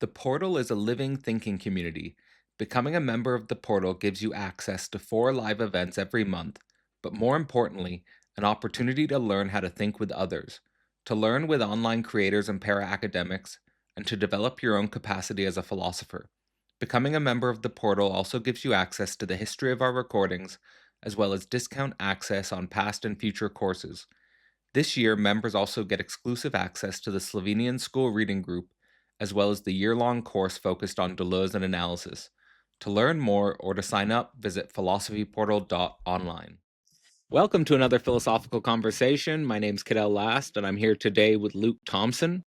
The portal is a living thinking community. Becoming a member of the portal gives you access to 4 live events every month, but more importantly, an opportunity to learn how to think with others, to learn with online creators and para academics, and to develop your own capacity as a philosopher. Becoming a member of the portal also gives you access to the history of our recordings, as well as discount access on past and future courses. This year, members also get exclusive access to the Slovenian School Reading Group, as well as the year-long course focused on Deleuze and analysis. To learn more or to sign up, visit philosophyportal.online. Welcome to another philosophical conversation. My name's Cadell Last, and I'm here today with Luke Thompson.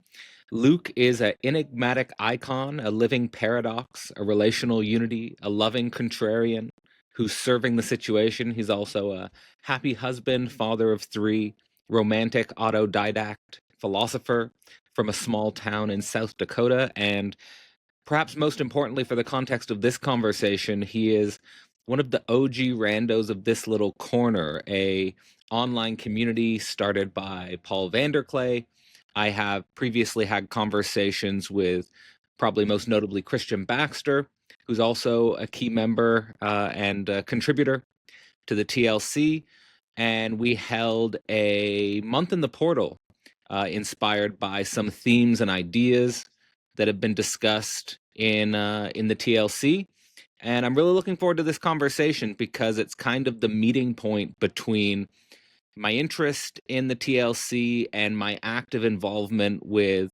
Luke is an enigmatic icon, a living paradox, a relational unity, a loving contrarian who's serving the situation. He's also a happy husband, father of 3, romantic autodidact, philosopher from a small town in South Dakota, and perhaps most importantly for the context of this conversation, he is one of the OG randos of This Little Corner, a online community started by Paul Vanderklay. I have previously had conversations with probably most notably Christian Baxter, who's also a key member and contributor to the TLC. And we held a month in the portal inspired by some themes and ideas that have been discussed in the TLC. And I'm really looking forward to this conversation because it's kind of the meeting point between my interest in the TLC and my active involvement with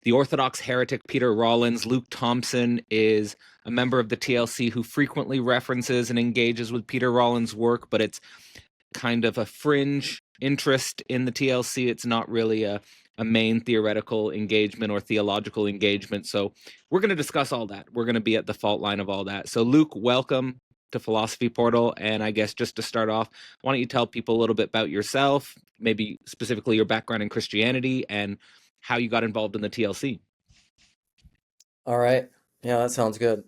the Orthodox heretic Peter Rollins. Luke Thompson is a member of the TLC who frequently references and engages with Peter Rollins' work, but it's kind of a fringe interest in the TLC. It's not really a main theoretical engagement or theological engagement. So we're going to discuss all that. We're going to be at the fault line of all that. So Luke, welcome to Philosophy Portal. And I guess just to start off, why don't you tell people a little bit about yourself, maybe specifically your background in Christianity and how you got involved in the TLC? All right. Yeah, that sounds good.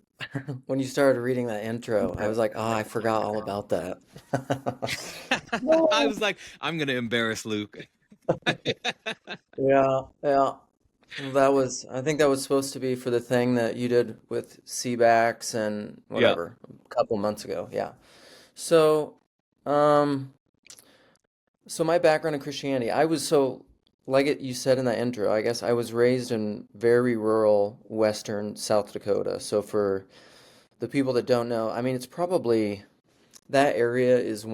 When you started reading that intro, I was like, oh, I forgot all about that. I No. was like, I'm going to embarrass Luke. Yeah, yeah. I think that was supposed to be for the thing that you did with CBAX and Yeah. whatever, a couple months ago. Yeah. So, um, so my background in Christianity, like you said in that intro, I guess I was raised in very rural western South Dakota. So for the people that don't know, I mean, it's probably that area it's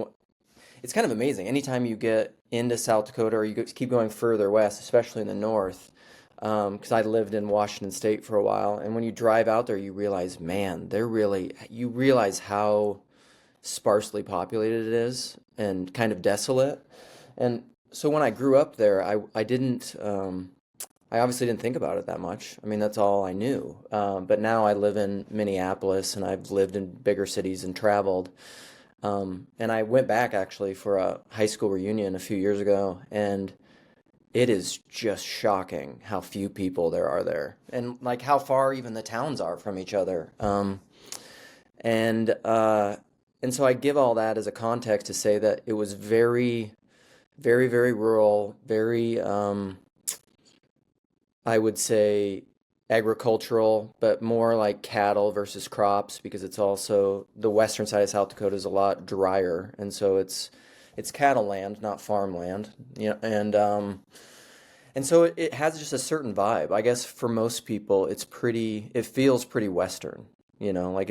kind of amazing. Anytime you get into South Dakota or keep going further west, especially in the north, because I lived in Washington State for a while, and when you drive out there, you realize, man, you realize how sparsely populated it is and kind of desolate. And so when I grew up there, I obviously didn't think about it that much. I mean, that's all I knew. But now I live in Minneapolis and I've lived in bigger cities and traveled. And I went back actually for a high school reunion a few years ago, and it is just shocking how few people there are there, and like how far even the towns are from each other. And and so I give all that as a context to say that it was very, very, very rural, very I would say agricultural, but more like cattle versus crops because it's also the western side of South Dakota is a lot drier, and so it's cattle land, not farmland. And so it has just a certain vibe. I guess for most people, it feels pretty western. Like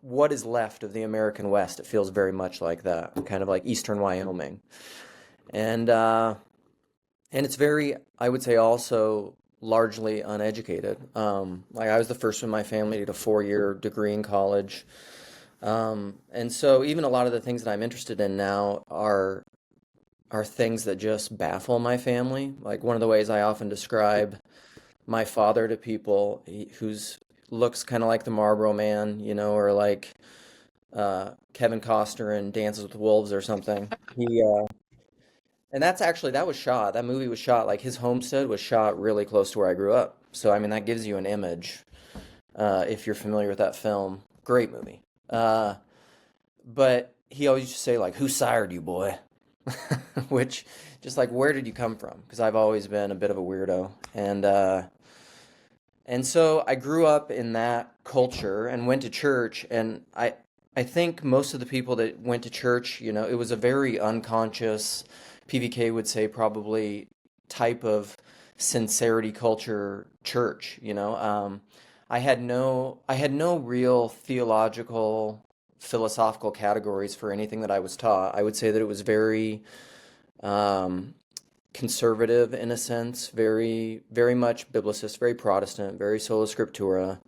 what is left of the American West, it feels very much like that, kind of like eastern Wyoming, and uh, and it's very, I would say, also largely uneducated. Like I was the first in my family to get a 4-year degree in college. And so even a lot of the things that I'm interested in now are things that just baffle my family. Like one of the ways I often describe my father to people, who's looks kind of like the Marlboro Man, or like Kevin Costner in Dances with Wolves or something. And that movie was shot, like his homestead was shot really close to where I grew up. So, I mean, that gives you an image, if you're familiar with that film. Great movie. But he always used to say, like, who sired you, boy? Which, just like, where did you come from? Because I've always been a bit of a weirdo. And so I grew up in that culture and went to church, and I think most of the people that went to church, it was a very unconscious, PVK would say probably type of sincerity culture church, I had no real theological philosophical categories for anything that I was taught. I would say that it was very um, conservative in a sense, very, very much biblicist, very Protestant, very sola scriptura.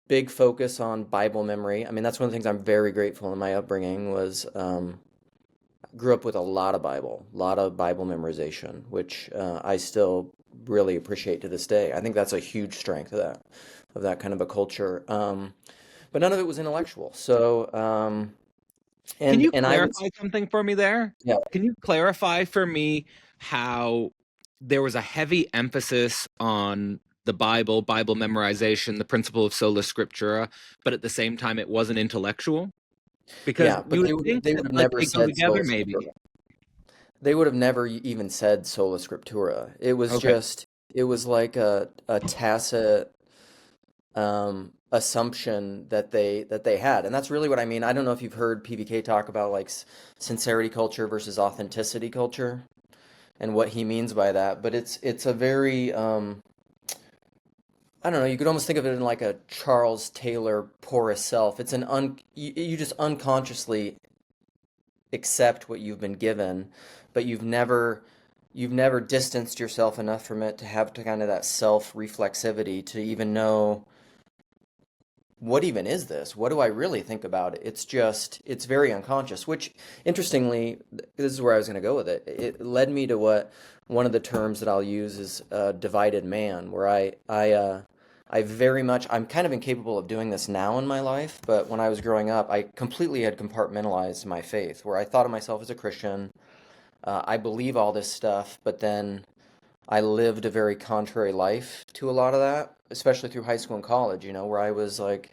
Big focus on Bible memory. I mean, that's one of the things I'm very grateful in my upbringing was grew up with a lot of Bible memorization, which I still really appreciate to this day. I think that's a huge strength of that kind of a culture. But none of it was intellectual. So, Can you and I would, clarify something for me there? yeah, Can you clarify for me how there was a heavy emphasis on the Bible memorization, the principle of sola scriptura, but at the same time it wasn't intellectual? Because yeah, you but would they would think they that would have like never they go said together, sola maybe. scriptura. They would have never even said sola scriptura. It was Okay. just, it was like a tacit assumption that they had, and that's really what I mean. I don't know if you've heard PVK talk about like sincerity culture versus authenticity culture, and what he means by that. But it's a very I don't know. You could almost think of it in like a Charles Taylor porous self. It's you just unconsciously accept what you've been given, but you've never distanced yourself enough from it to have to kind of that self reflexivity to even know what even is this? What do I really think about it? It's very unconscious, which interestingly, this is where I was going to go with it. It led me to what one of the terms that I'll use is divided man, where I very much, I'm kind of incapable of doing this now in my life, but when I was growing up, I completely had compartmentalized my faith, where I thought of myself as a Christian. I believe all this stuff, but then I lived a very contrary life to a lot of that, especially through high school and college, where I was like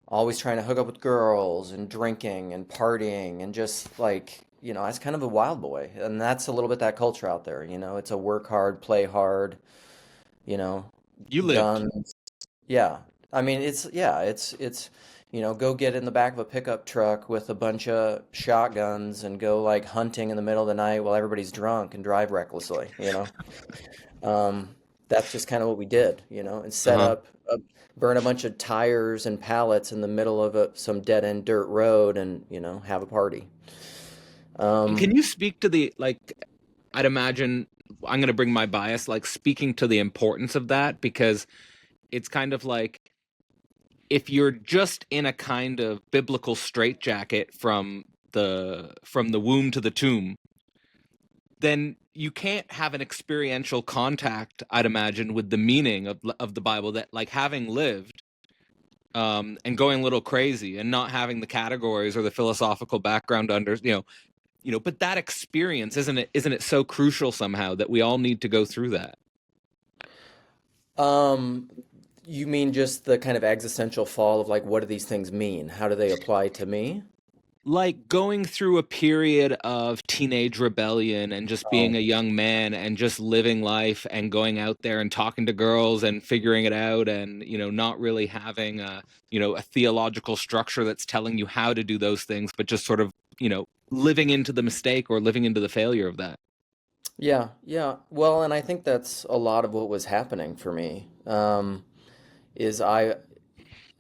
always trying to hook up with girls and drinking and partying and just like, I was kind of a wild boy. And that's a little bit that culture out there, it's a work hard, play hard, you know, You lived. guns. Yeah. I mean, it's go get in the back of a pickup truck with a bunch of shotguns and go like hunting in the middle of the night while everybody's drunk and drive recklessly. Um, that's just kind of what we did, and Uh-huh. burn a bunch of tires and pallets in the middle of some dead end dirt road and, have a party. And Um, can you speak to the like I'd imagine I'm going to bring my bias like speaking to the importance of that because it's kind of like if you're just in a kind of biblical straitjacket from the womb to the tomb, then you can't have an experiential contact, I'd imagine, with the meaning of the Bible that like having lived and going a little crazy and not having the categories or the philosophical background under but that experience isn't it so crucial somehow that we all need to go through that. um, you mean just the kind of existential fall of like, what do these things mean? How do they apply to me? Like going through a period of teenage rebellion and just being Oh, a young man and just living life and going out there and talking to girls and figuring it out and not really having a theological structure that's telling you how to do those things but just sort of living into the mistake or living into the failure of that. yeah, yeah. Well, and I think that's a lot of what was happening for me. Is I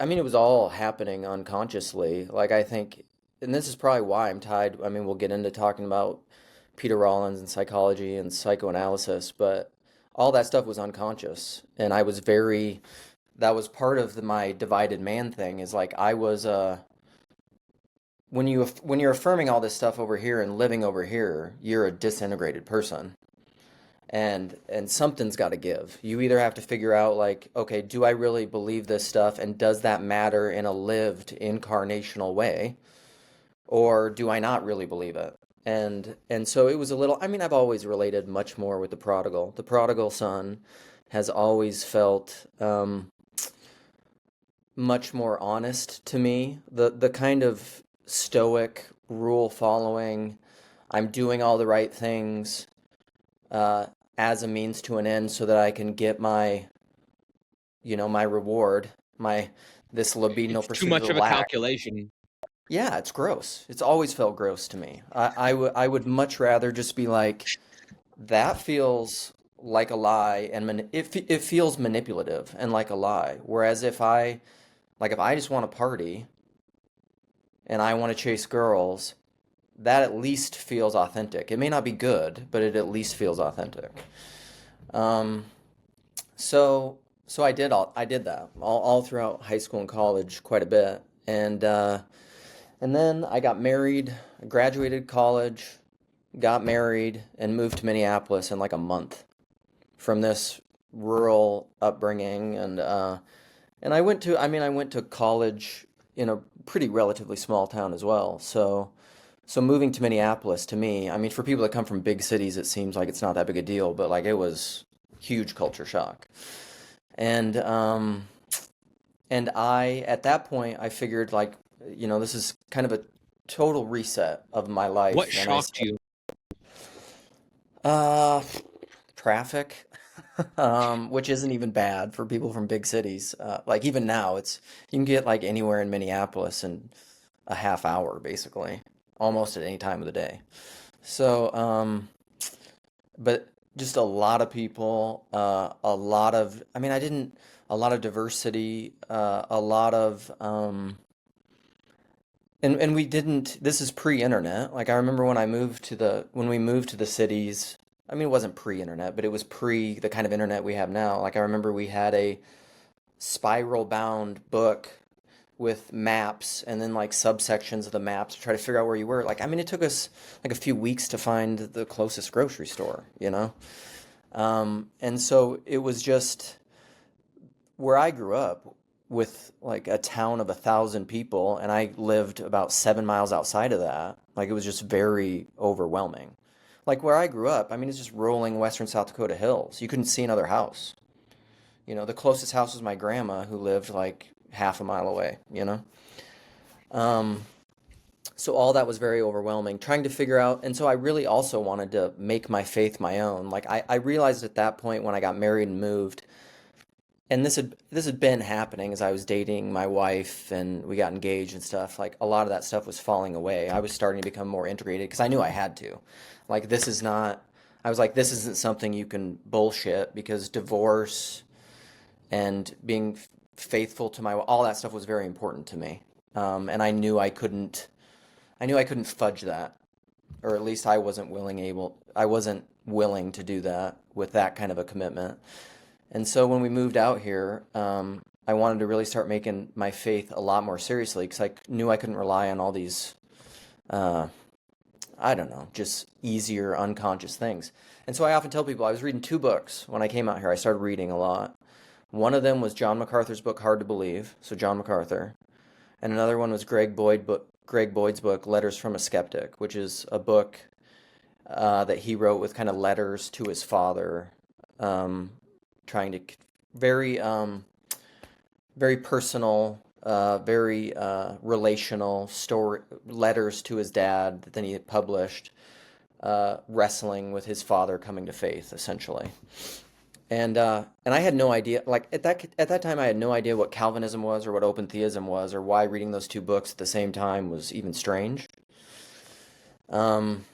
mean, it was all happening unconsciously. Like, I think, and this is probably why I'm tied. I mean, we'll get into talking about Peter Rollins and psychology and psychoanalysis, but all that stuff was unconscious. And that was part of my divided man thing is like, when you're affirming all this stuff over here and living over here, you're a disintegrated person, and something's got to give. You either have to figure out like, okay, do I really believe this stuff and does that matter in a lived incarnational way, or do I not really believe it? And so it was a little, I mean, I've always related much more with the prodigal. The prodigal son has always felt much more honest to me. The kind of stoic rule following, I'm doing all the right things, as a means to an end so that I can get my reward, my this libidinal It's too pursuit of much the of a lack. calculation. Yeah, it's gross. It's always felt gross to me. I would much rather just be like, that feels like a lie, and it feels manipulative and like a lie. Whereas if I just want to party and I want to chase girls, that at least feels authentic. It may not be good, but it at least feels authentic. Um, so so I did that all throughout high school and college quite a bit, and then I got married, graduated college, got married, and moved to Minneapolis in like a month from this rural upbringing, and I went to college in a pretty relatively small town as well. So moving to Minneapolis to me, I mean, for people that come from big cities, it seems like it's not that big a deal, but like it was huge culture shock. And at that point I figured like, this is kind of a total reset of my What life, and I shocked said, you? uh, traffic, which isn't even bad for people from big cities. Like even now, you can get like anywhere in Minneapolis in a half hour, basically, almost at any time of the day. So, but just a lot of people, a lot of diversity, a lot of, and we didn't, this is pre-internet. Like I remember when we moved to the cities, I mean, it wasn't pre-internet, but it was pre the kind of internet we have now. Like I remember we had a spiral bound book with maps and then like subsections of the maps to try to figure out where you were. Like, I mean, it took us like a few weeks to find the closest grocery store, you know? And so it was just where I grew up with like a town of 1,000 people, and I lived about 7 miles outside of that. Like, it was just very overwhelming. Like, where I grew up, I mean, it's just rolling western South Dakota hills. You couldn't see another house. The closest house was my grandma who lived like half a mile away, you know? Um, so all that was very overwhelming, trying to figure out. And so I really also wanted to make my faith my own. Like I realized at that point when I got married and moved, and this had been happening as I was dating my wife and we got engaged and stuff. Like a lot of that stuff was falling away. I was starting to become more integrated because I knew I had to. Like this is not. I was like, this isn't something you can bullshit, because divorce and being faithful to my all that stuff was very important to me. And I knew I couldn't. I knew I couldn't fudge that, or at least I wasn't willing to do that with that kind of a commitment. And so when we moved out here, I wanted to really start making my faith a lot more seriously, because I knew I couldn't rely on all these, uh, I don't know, just easier unconscious things. And so I often tell people I was reading two books when I came out here. I started reading a lot. One of them was John MacArthur's book, Hard to Believe. So John MacArthur. And another one was Greg Boyd's book, Letters from a Skeptic, which is a book that he wrote with kind of letters to his father, um, trying to very very personal, very relational story letters to his dad that then he had published, wrestling with his father coming to faith, essentially. And I had no idea, like at that time I had no idea what Calvinism was or what open theism was, or why reading those two books at the same time was even strange. Um,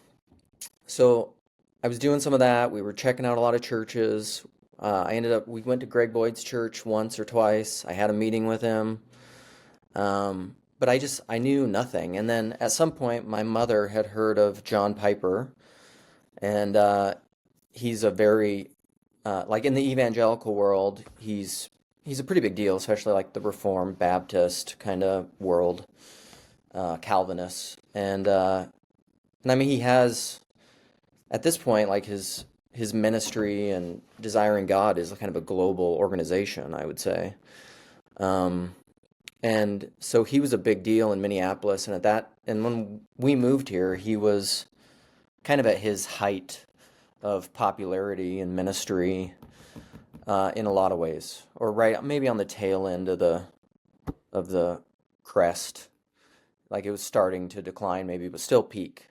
so I was doing some of that. We were checking out a lot of churches. We went to Greg Boyd's church once or twice. I had a meeting with him. But I knew nothing. And then at some point, my mother had heard of John Piper, and he's a very like in the evangelical world, he's a pretty big deal, especially like the Reformed Baptist kind of world, Calvinist, and I mean he has at this point like his ministry and Desiring God is kind of a global organization, I would say. Um, and so he was a big deal in Minneapolis, and when we moved here, he was kind of at his height of popularity and ministry, in a lot of ways, or right maybe on the tail end of the crest. Like it was starting to decline, maybe, but still peak.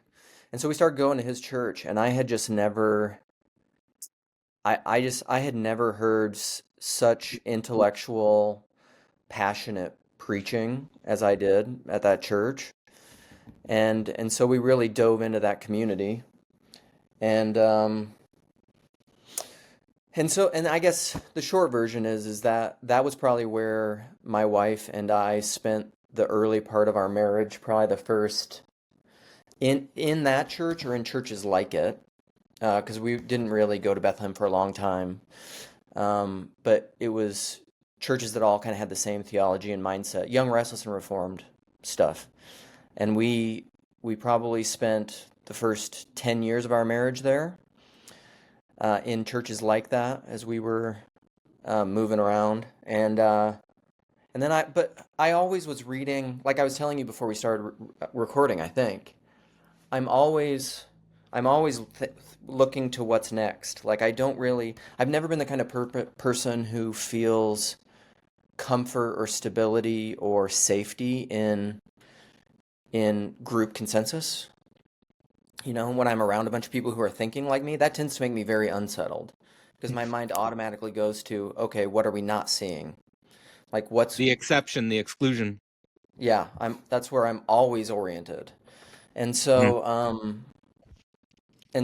And so we started going to his church, and I had just never. I had never heard such intellectual, passionate preaching as I did at that church. And so we really dove into that community. And and I guess the short version is that that was probably where my wife and I spent the early part of our marriage, probably the first in that church or in churches like it, because we didn't really go to Bethlehem for a long time. But it was churches that all kind of had the same theology and mindset, young, restless, and reformed stuff. And we probably spent the first 10 years of our marriage there, in churches like that as we were moving around. And then but I always was reading, like I was telling you before we started recording, I think. I'm always I'm always looking to what's next. Like I don't really I've never been the kind of person who feels comfort or stability or safety in group consensus. You know, when I'm around a bunch of people who are thinking like me, that tends to make me very unsettled because my mind automatically goes to, okay, what are we not seeing? Like what's The exception, the exclusion. yeah, I'm that's where I'm always oriented. And Mhm.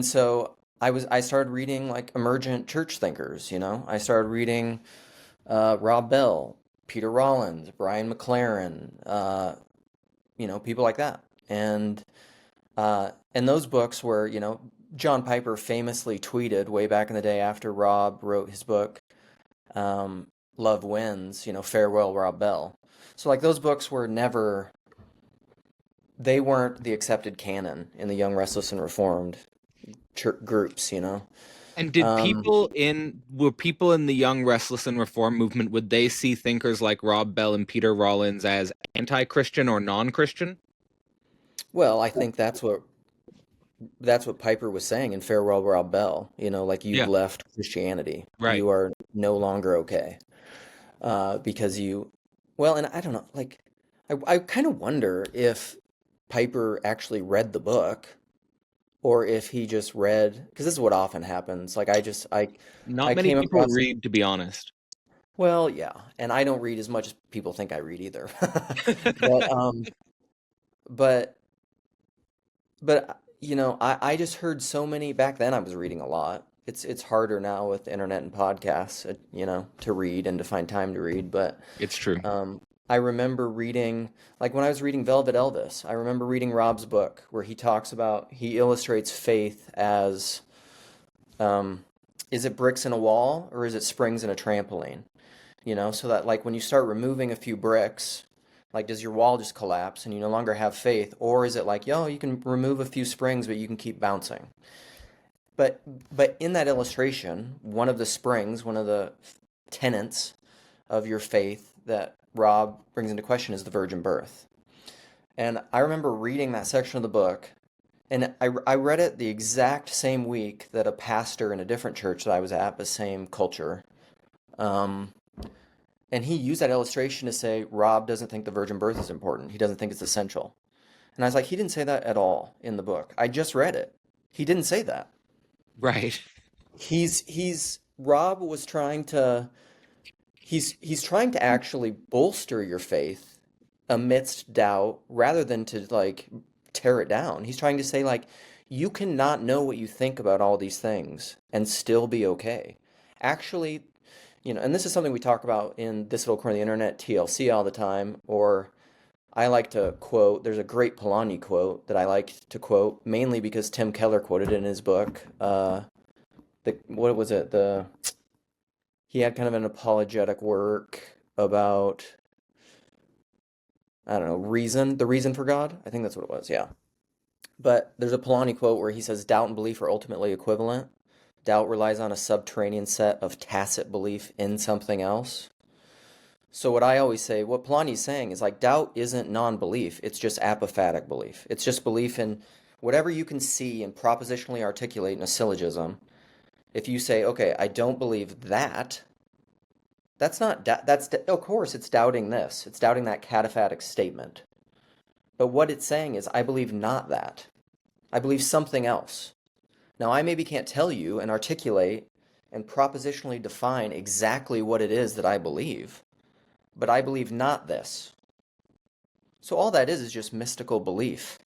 so I started reading like emergent church thinkers, you know. I started reading Rob Bell, Peter Rollins, Brian McLaren, you know, people like that. And those books were, you know, John Piper famously tweeted way back in the day after Rob wrote his book, um, Love Wins, you know, farewell, Rob Bell. So like those books were never, they weren't the accepted canon in the Young, Restless, and Reformed church groups, you know. And did Um, people in the Young, Restless, and Reform movement, would they see thinkers like Rob Bell and Peter Rollins as anti-Christian or non-Christian? well, I think that's what Piper was saying in Farewell, Rob Bell. You know, like you've Yeah, left Christianity. right. You are no longer okay. Because you, well, and I don't know, like, I kind of wonder if Piper actually read the book or if he just read, because this is what often happens. Like, Not I many came people across, read, to be honest. well, yeah, and I don't read as much as people think I read either. But, but, you know, I just heard so many, back then I was reading a lot. It's harder now with the internet and podcasts, you know, to read and to find time to read, but It's true. Um, I remember reading, like when I was reading Velvet Elvis, I remember reading Rob's book where he talks about, he illustrates faith as, um, is it bricks in a wall or is it springs in a trampoline? You know, so that like when you start removing a few bricks, like does your wall just collapse and you no longer have faith? Or is it like, yo, you can remove a few springs, but you can keep bouncing? But but in that illustration, one of the springs, one of the tenets of your faith that Rob brings into question is the virgin birth. And I remember reading that section of the book, and I read it the exact same week that a pastor in a different church that I was at, the same culture, um, and he used that illustration to say Rob doesn't think the virgin birth is important. He doesn't think it's essential. And I was like, he didn't say that at all in the book. I just read it. He didn't say that. Right. Rob was trying to he's trying to actually bolster your faith amidst doubt rather than to like tear it down. He's trying to say like you cannot know what you think about all these things and still be okay. Actually, you know, and this is something we talk about in This Little Corner of the Internet, TLC, all the time, or I like to quote, there's a great Polanyi quote that I like to quote mainly because Tim Keller quoted it in his book. What was it? He had kind of an apologetic work about, I don't know, the reason for God. I think that's what it was, yeah. But there's a Polanyi quote where he says, doubt and belief are ultimately equivalent. Doubt relies on a subterranean set of tacit belief in something else. So what I always say, what Polanyi's saying is like doubt isn't non-belief, it's just apophatic belief. It's just belief in whatever you can see and propositionally articulate in a syllogism. If you say, okay, I don't believe that, that's not, of course, it's doubting this. It's doubting that cataphatic statement. But what it's saying is, I believe not that. I believe something else. Now, I maybe can't tell you and articulate and propositionally define exactly what it is that I believe, but I believe not this. So all that is just mystical belief.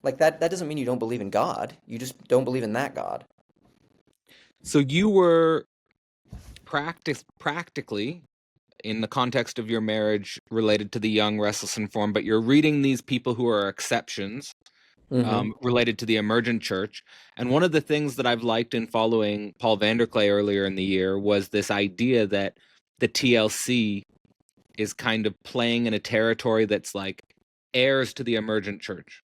Like that doesn't mean you don't believe in God. You just don't believe in that God. So you were practically in the context of your marriage related to the young, restless, and reformed, but you're reading these people who are exceptions Mm-hmm. related to the emergent church. And one of the things that I've liked in following Paul Vanderklay earlier in the year was this idea that the TLC is kind of playing in a territory that's like heirs to the emergent church,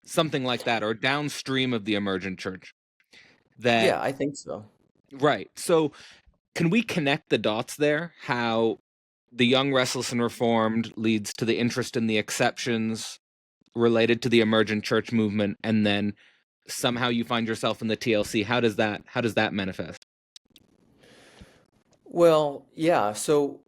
something like that, or downstream of the emergent church. That Yeah, I think so. right. So can we connect the dots there? How the young, restless, and reformed leads to the interest in the exceptions related to the emergent church movement, and then somehow you find yourself in the TLC. How does that manifest? Well, yeah, so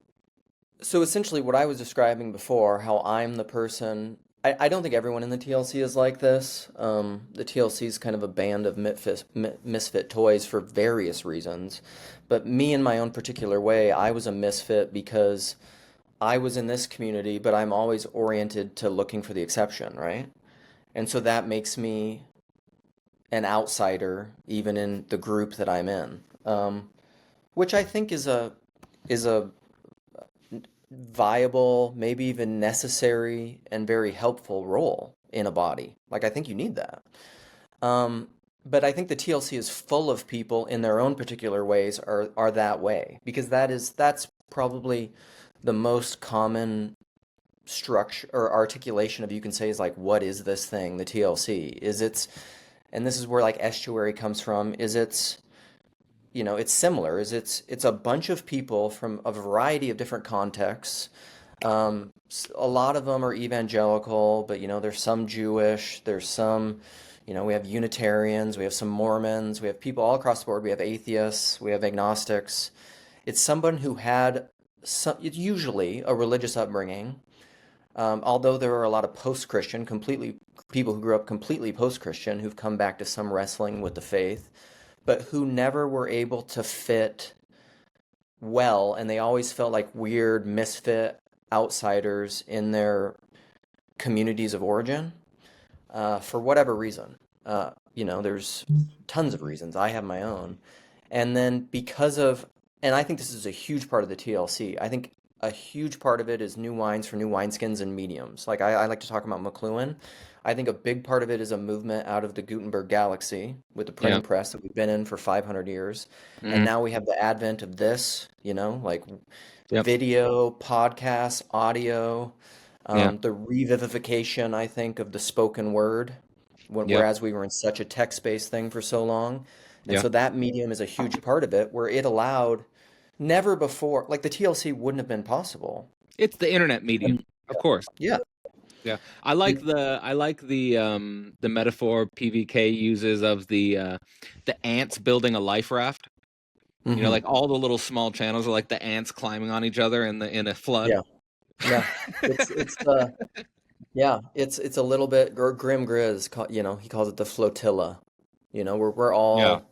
essentially what I was describing before, how I'm the person, I don't think everyone in the TLC is like this. The TLC is kind of a band of misfit toys for various reasons. But me in my own particular way, I was a misfit because I was in this community, but I'm always oriented to looking for the exception, right? And so that makes me an outsider even in the group that I'm in. Which I think is a viable, maybe even necessary and very helpful role in a body. Like I think you need that. Um, but I think the TLC is full of people in their own particular ways are that way because that's probably the most common structure or articulation of you can say is like what is this thing, the TLC? Is it's and this is where like estuary comes from, is it's similar, is it's a bunch of people from a variety of different contexts. A lot of them are evangelical, but there's some Jewish, there's some, we have Unitarians, we have some Mormons, we have people all across the board, we have atheists, we have agnostics. It's someone who had it's usually a religious upbringing, although there are a lot of post-Christian, completely people who grew up completely post-Christian who've come back to some wrestling with the faith, but who never were able to fit well, and they always felt like weird, misfit outsiders in their communities of origin for whatever reason. There's tons of reasons. I have my own. And then and I think this is a huge part of the TLC. I think a huge part of it is new wines for new wineskins and mediums. Like I like to talk about McLuhan. I think a big part of it is a movement out of the Gutenberg galaxy with the Yeah. printing press that we've been in for 500 years. And Hmm. now we have the advent of this, like Yep. video, podcasts, audio, Yeah. the revivification, I think, of the spoken word, Yep. whereas we were in such a text-based thing for so long. And Yeah. so that medium is a huge part of it, where it allowed never before, like the TLC wouldn't have been possible. It's the internet medium, And of course. yeah. Yeah. I like the metaphor PVK uses of the ants building a life raft. Hmm. Like all the little small channels are like the ants climbing on each other in a flood. Yeah. Yeah. It's yeah, it's a little bit Grim Grizz, he calls it the flotilla. We're Yeah. all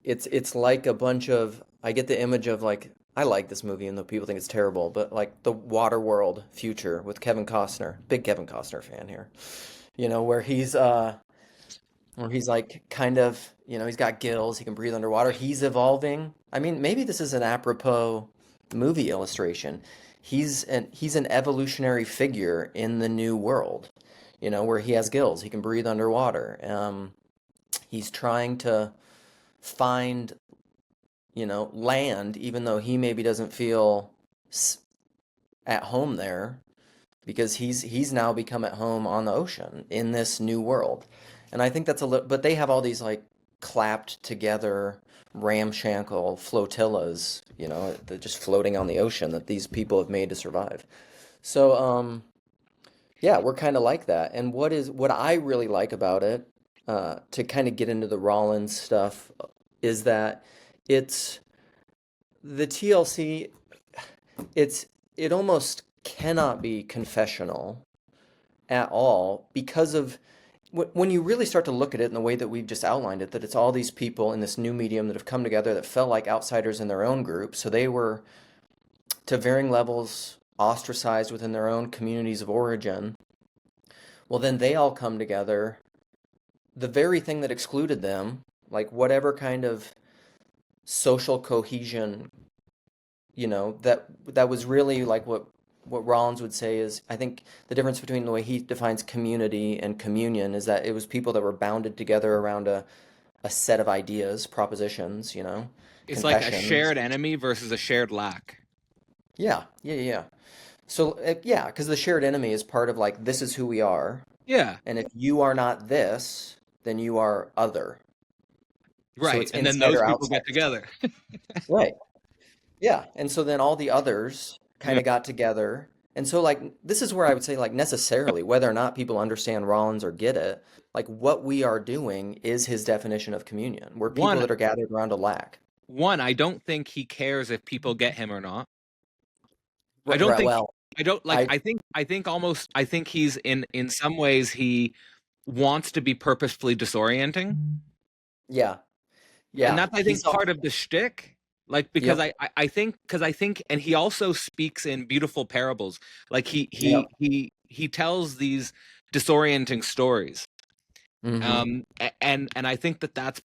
it's like a bunch of I get the image of like I like this movie even though people think it's terrible, but like the Waterworld future with Kevin Costner. Big Kevin Costner fan here. Where he's like kind of, he's got gills, he can breathe underwater. He's evolving. I mean, maybe this is an apropos movie illustration. He's an evolutionary figure in the new world, where he has gills, he can breathe underwater. He's trying to find, land, even though he maybe doesn't feel at home there, because he's now become at home on the ocean in this new world. And I think that's a little, but they have all these like clapped together ramshackle flotillas, that just floating on the ocean that these people have made to survive. So, yeah, we're kind of like that. And what I really like about it, to kind of get into the Rollins stuff, is that it's the TLC. It almost cannot be confessional at all because of when you really start to look at it in the way that we've just outlined it, that it's all these people in this new medium that have come together that felt like outsiders in their own group. So they were, to varying levels, ostracized within their own communities of origin. Well, then they all come together. The very thing that excluded them, like whatever kind of social cohesion, that was really like what Rollins would say is, I think the difference between the way he defines community and communion is that it was people that were bounded together around a set of ideas, propositions, It's like a confessions. shared enemy versus a shared lack. Yeah, yeah, yeah. So, yeah, because the shared enemy is part of like, this is who we are. Yeah, And if you are not this, then you are other. So right. it's And then inside those or people outside. get together. Right. Yeah. And so then all the others kind Yeah. of got together. And so, like, this is where I would say, like, necessarily, whether or not people understand Rollins or get it, like, what we are doing is his definition of communion. We're people One, that are gathered around a lack. I don't think he cares if people get him or not. I don't Right. think Well, I don't like I, I think he's in some ways he wants to be purposefully disorienting. yeah. And Yeah. that's I think part of the shtick. Like because Yep. I think and he also speaks in beautiful parables. Like Yep. he tells these disorienting stories. Mm-hmm. And I think that that's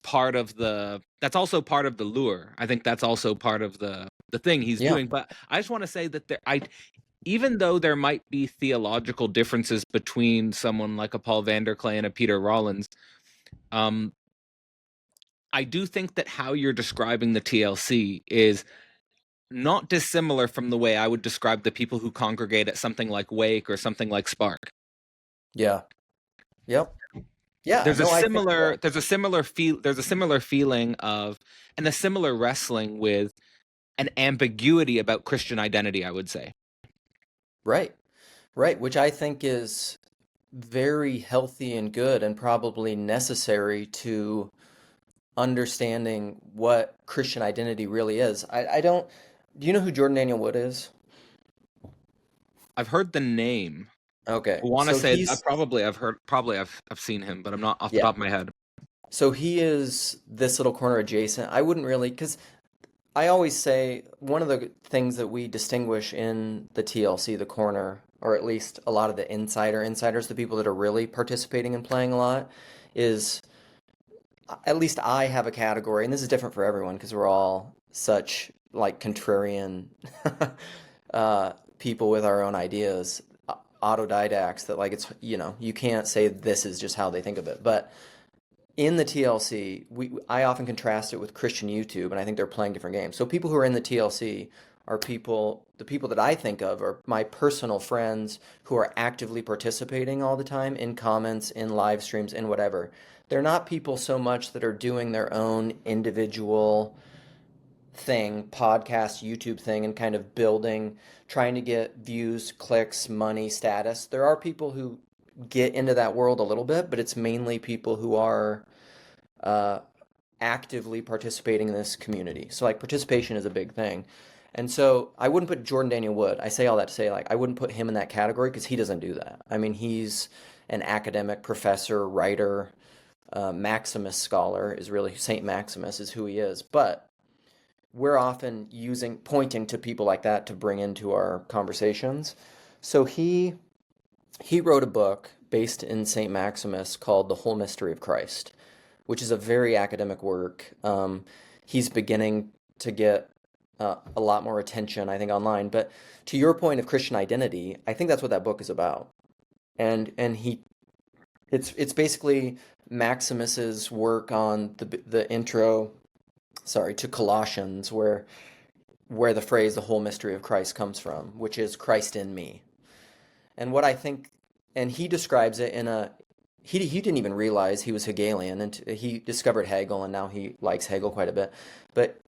also part of the lure. I think that's also part of the thing he's Yeah. doing. But I just want to say that I even though there might be theological differences between someone like a Paul Vanderklay and a Peter Rollins, um, I do think that how you're describing the TLC is not dissimilar from the way I would describe the people who congregate at something like Wake or something like Spark. Yeah. Yep. Yeah. No, I think so. There's a similar feeling of and a similar wrestling with an ambiguity about Christian identity, I would say. Right. Right. Which I think is very healthy and good and probably necessary to understanding what Christian identity really is. I don't, do you know who Jordan Daniel Wood is? I've heard the name. I Okay. want to So say he's, I've seen him, but I'm not off the yeah. top of my head. So he is this little corner adjacent. I wouldn't really, because I always say one of the things that we distinguish in the TLC, the corner, or at least a lot of the insiders, the people that are really participating and playing a lot, is at least I have a category, and this is different for everyone because we're all such like contrarian people with our own ideas, autodidacts that like it's, you can't say this is just how they think of it. But in the TLC, I often contrast it with Christian YouTube, and I think they're playing different games. So people who are in the TLC are the people that I think of are my personal friends who are actively participating all the time in comments, in live streams, in whatever. They're not people so much that are doing their own individual thing, podcast, YouTube thing, and kind of building, trying to get views, clicks, money, status. There are people who get into that world a little bit, but it's mainly people who are uh, actively participating in this community. So like participation is a big thing. And so I wouldn't put Jordan Daniel Wood. I say all that to say like I wouldn't put him in that category because he doesn't do that. I mean, he's an academic professor, writer, Maximus scholar is really Saint Maximus is who he is. But we're often pointing to people like that to bring into our conversations. So he wrote a book based in Saint Maximus called The Whole Mystery of Christ, which is a very academic work. He's beginning to get a lot more attention, I think, online. But to your point of Christian identity, I think that's what that book is about. And it's basically Maximus's work on the intro, sorry, to Colossians, where the phrase "the whole mystery of Christ" comes from, which is Christ in me. And what I think, and he describes it in a he didn't even realize he was Hegelian, and he discovered Hegel, and now he likes Hegel quite a bit. But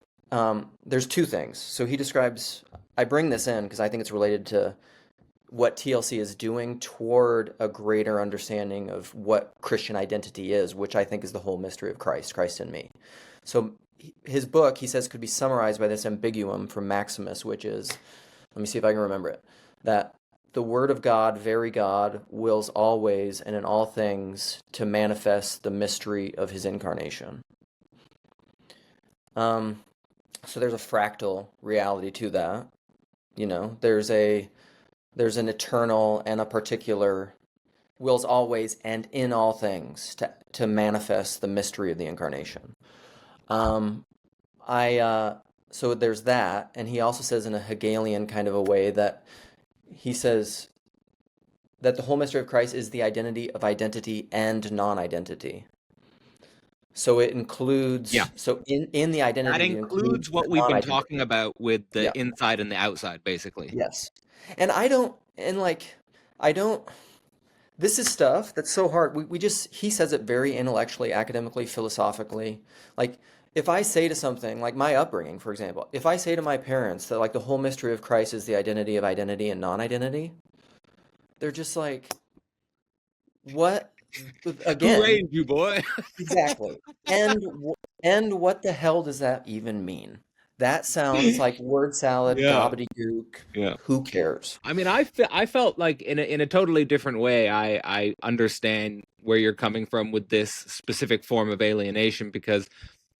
there's two things. So he describes. I bring this in because I think it's related to what TLC is doing toward a greater understanding of what Christian identity is, which I think is the whole mystery of Christ, Christ in me. So his book, he says, could be summarized by this ambiguum from Maximus, which is, let me see if I can remember it, that the Word of God, very God, wills always and in all things to manifest the mystery of his incarnation. Um, so there's a fractal reality to that. There's an eternal and a particular wills always and in all things to manifest the mystery of the incarnation. Um, I so there's that, and he also says in a Hegelian kind of a way that he says that the whole mystery of Christ is the identity of identity and non-identity. So it Yeah. includes, so in the That identity, it includes includes the what we've been talking non-identity. about with Yeah. the inside and the outside, basically. Yes. And I don't, and like, I don't, this is stuff that's so hard. We just, he says it very intellectually, academically, philosophically. Like, if I say to something, like my upbringing, for example, if I say to my parents that like the whole mystery of Christ is the identity of identity and non-identity, they're just like, what? Who Again, raised you, boy? exactly. And what the hell does that even mean? That sounds like word salad, Yeah. gobbledygook. Yeah. Who cares? I mean, I felt like in a totally different way. I understand where you're coming from with this specific form of alienation because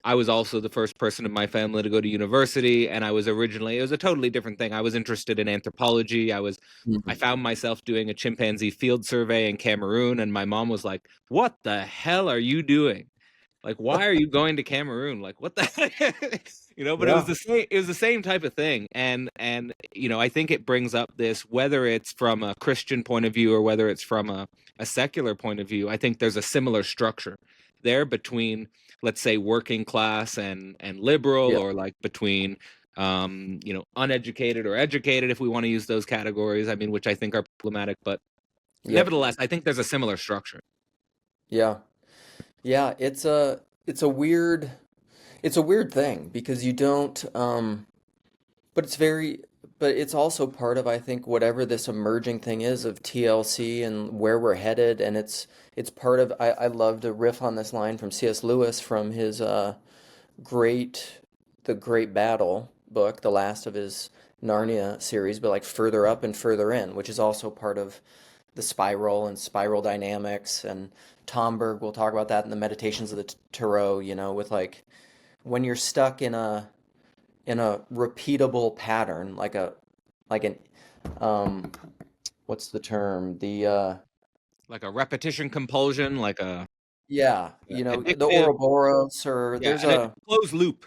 I was also the first person in my family to go to university, and I was originally it was a totally different thing. I was interested in anthropology. I Mhm. found myself doing a chimpanzee field survey in Cameroon, and my mom was like, "What the hell are you doing? Like, why are you going to Cameroon? Like, what the heck?" But it was Yeah. the same. It was the same type of thing, and I think it brings up this whether it's from a Christian point of view or whether it's from a secular point of view. I think there's a similar structure there between, let's say, working class and liberal, Yeah. or like between uneducated or educated, if we want to use those categories. I mean, which I think are problematic, but Yep. nevertheless, I think there's a similar structure. Yeah. Yeah. It's a weird thing because you don't but it's very but it's also part of I think whatever this emerging thing is of TLC and where we're headed, and it's part of I love to riff on this line from C.S. Lewis from his great the Great Battle book, the last of his Narnia series, but like further up and further in, which is also part of the spiral and spiral dynamics. And Tomberg will talk about that in the Meditations of the Tarot, with like when you're stuck in a repeatable pattern, like an um what's the term? Like a repetition compulsion, like a Yeah, the addictive, Ouroboros, or yeah, there's and a a closed loop.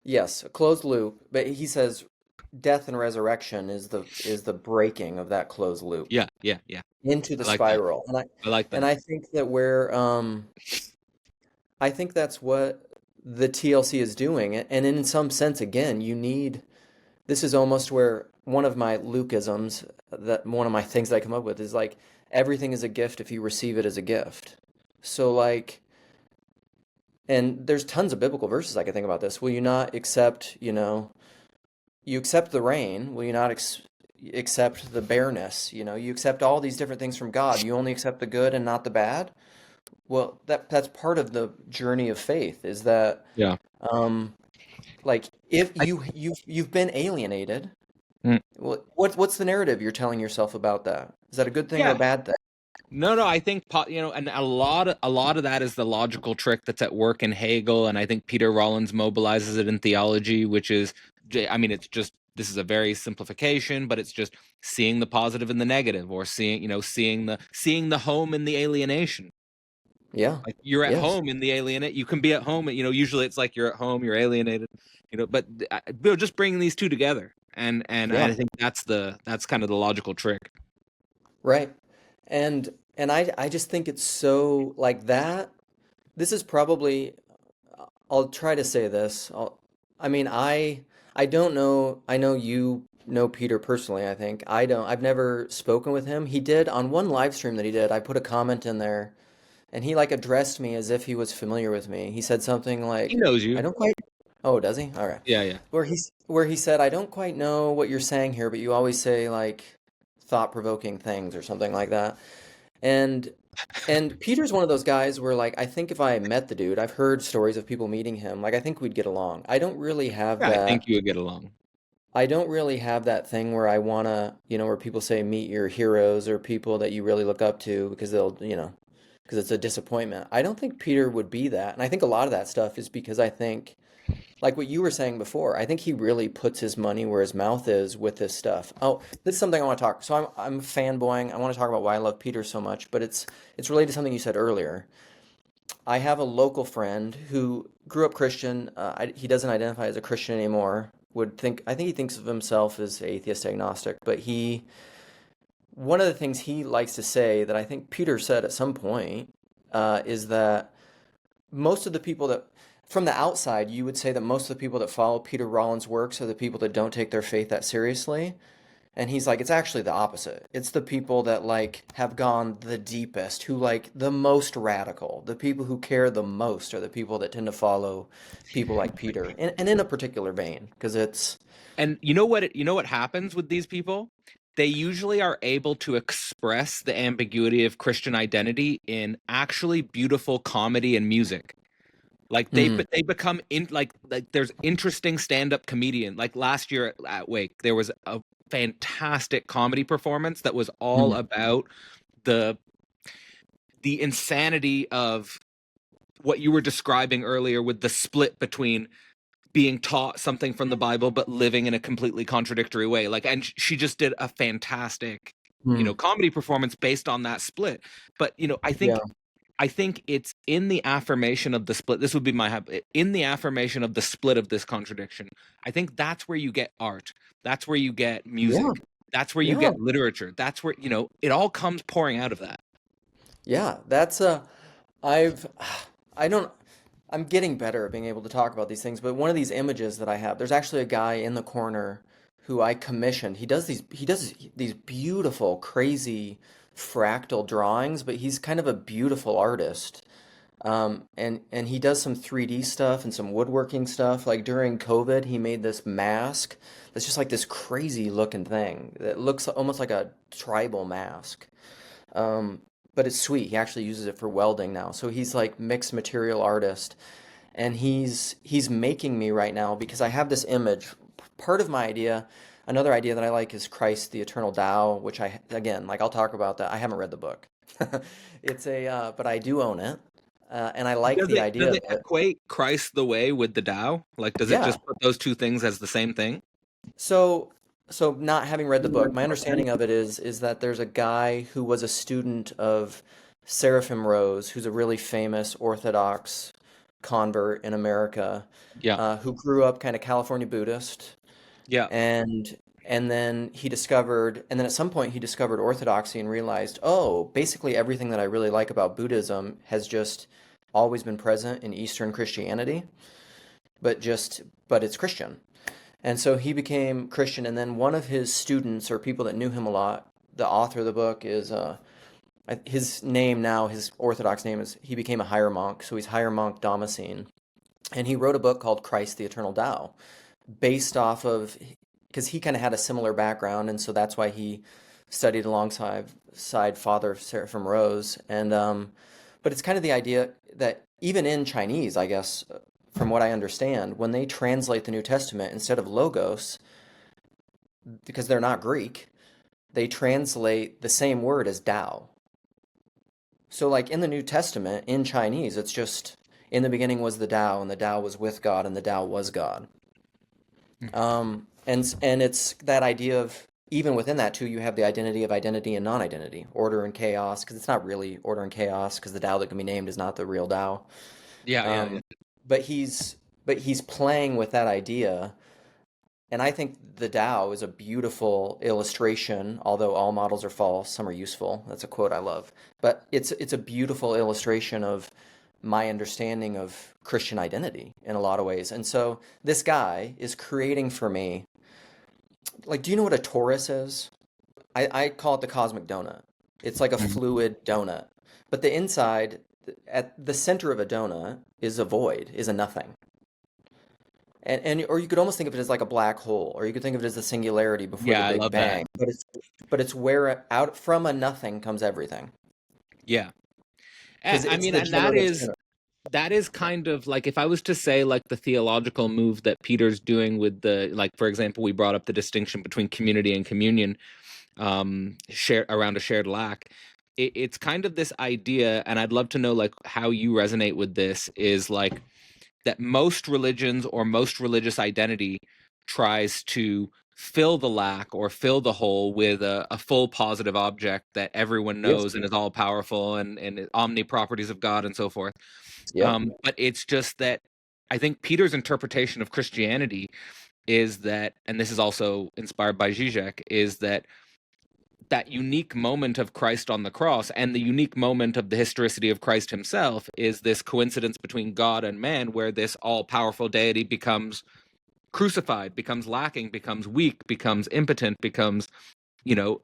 yes, a closed loop, but he says death and resurrection is the breaking of that closed loop Yeah, yeah, yeah. into the I like that. spiral. And I I like and that. I think that I think that's what the TLC is doing. And in some sense, again, this is almost where one of my Lukeisms, that one of my things that I come up with is like everything is a gift if you receive it as a gift. So like, and there's tons of biblical verses I can think about this. Will you not accept, you accept the rain, will you not accept the bareness? You accept all these different things from God. You only accept the good and not the bad. Well, that's part of the journey of faith is that Yeah. um like if I, you've been alienated, mm, well, what's the narrative you're telling yourself about that? Is that a good thing or a yeah. bad thing? No, no, I think and a lot of that is the logical trick that's at work in Hegel, and I think Peter Rollins mobilizes it in theology, which is, I mean, it's just this is a very simplification, but it's just seeing the positive in the negative, or seeing the home in the alienation. Yeah. Like you're at Yes. home in the alienate, you can be at home. Usually it's like you're at home, you're alienated. But just bringing these two together, and Yeah. I think that's kind of the logical trick. Right. And I just think it's so like that. This is probably I'll try to say this. I mean, I don't know. I know you know Peter personally, I think. I don't. I've never spoken with him. He did on one live stream that he did. I put a comment in there and he like addressed me as if he was familiar with me. He said something He like, knows "I you. don't quite." Oh, does he? All right. Yeah, yeah. Where he said, "I don't quite know what you're saying here, but you always say like thought-provoking things or something like that." And and Peter's one of those guys where like I think if I met the dude, I've heard stories of people meeting him, like I think we'd get along. I don't really have Yeah, I think that. you would get along. I don't really have that thing where I wanna, where people say meet your heroes or people that you really look up to because because it's a disappointment. I don't think Peter would be that. And I think a lot of that stuff is because I think, like what you were saying before, I think he really puts his money where his mouth is with this stuff. Oh, this is something I want to talk. So I'm fanboying. I want to talk about why I love Peter so much, but it's related to something you said earlier. I have a local friend who grew up Christian. He doesn't identify as a Christian anymore. I think he thinks of himself as atheist agnostic, but one of the things he likes to say that I think Peter said at some point is that most of the people that, from the outside, you would say that most of the people that follow Peter Rollins' works are the people that don't take their faith that seriously. And he's like, it's actually the opposite. It's the people that like have gone the deepest, who like the most radical. The people who care the most are the people that tend to follow people like Peter, and in a particular vein, because it's And you know what happens with these people? They usually are able to express the ambiguity of Christian identity in actually beautiful comedy and music. Like mm, they become in like there's interesting stand-up comedian. Like last year at Wake, there was a fantastic comedy performance that was all mm, about the the insanity of what you were describing earlier with the split between being taught something from the Bible but living in a completely contradictory way. Like, and she just did a fantastic, mm, comedy performance based on that split. But yeah, I think it's in the affirmation of the split. This would be my in the affirmation of the split of this contradiction. I think that's where you get art. That's where you get yeah, music. That's where you yeah, get literature. That's where it all comes pouring out of that. yeah. That's I've, I don't. I'm getting better at being able to talk about these things, but one of these images that I have, there's actually a guy in the corner who I commissioned. He does these beautiful, crazy fractal drawings, but he's kind of a beautiful artist. And he does some 3D stuff and some woodworking stuff. Like during COVID, he made this mask that's just like this crazy looking thing that looks almost like a tribal mask. Um, but it's sweet. He actually uses it for welding now. So he's like mixed material artist, and he's making me right now because I have this image. Part of my idea, another idea that I like is Christ, the Eternal Tao, which I again, like I'll talk about that. I haven't read the book. But I do own it, and I like Does the does idea of it it. equate Christ the way with the Tao? Like, does it Yeah. just put those two things as the same thing? So, so not having read the book, my understanding of it is that there's a guy who was a student of Seraphim Rose, who's a really famous Orthodox convert in America, Yeah, who grew up kind of California Buddhist, yeah, and then and then at some point he discovered Orthodoxy and realized, oh, basically everything that I really like about Buddhism has just always been present in Eastern Christianity, but it's Christian. And so he became Christian, and then one of his students or people that knew him a lot, the author of the book is his name now, his Orthodox name is he became a higher monk, so he's higher monk Damascene, and he wrote a book called Christ the Eternal Tao, based off of because he kind of had a similar background, and so that's why he studied alongside Father Seraphim Rose, and but it's kind of the idea that even in Chinese, I guess, from what I understand, when they translate the New Testament instead of logos, because they're not Greek, they translate the same word as Tao. So, like in the New Testament, in Chinese, it's just in the beginning was the Tao, and the Tao was with God, and the Tao was God. And it's that idea of even within that too, you have the identity of identity and non-identity, order and chaos, because it's not really order and chaos, because the Tao that can be named is not the real Tao. yeah, yeah, yeah. Um, but he's playing with that idea, and I think the Tao is a beautiful illustration. Although all models are false, some are useful. That's a quote I love. But it's a beautiful illustration of my understanding of Christian identity in a lot of ways. And so this guy is creating for me, like, do you know what a torus is? I call it the cosmic donut. It's like a Mhm. fluid donut. But the inside, at the center of a donut, is a void, is a nothing. And or you could almost think of it as like a black hole, or you could think of it as the singularity before the Yeah, I Big love that. Bang. But it's where out from a nothing comes everything. Yeah. Because I it's mean, the and that generative is center. that is kind of like, if I was to say like the theological move that Peter's doing with the, like, for example, we brought up the distinction between community and communion, share around a shared lack. It's kind of this idea, and I'd love to know like how you resonate with this, is like that most religions or most religious identity tries to fill the lack or fill the hole with a full positive object that everyone Yes. knows and is all powerful and omni properties of God and so forth. Yep. But it's just that I think Peter's interpretation of Christianity is that, and this is also inspired by Zizek, is that that unique moment of Christ on the cross and the unique moment of the historicity of Christ himself is this coincidence between God and man, where this all-powerful deity becomes crucified, becomes lacking, becomes weak, becomes impotent, becomes, you know,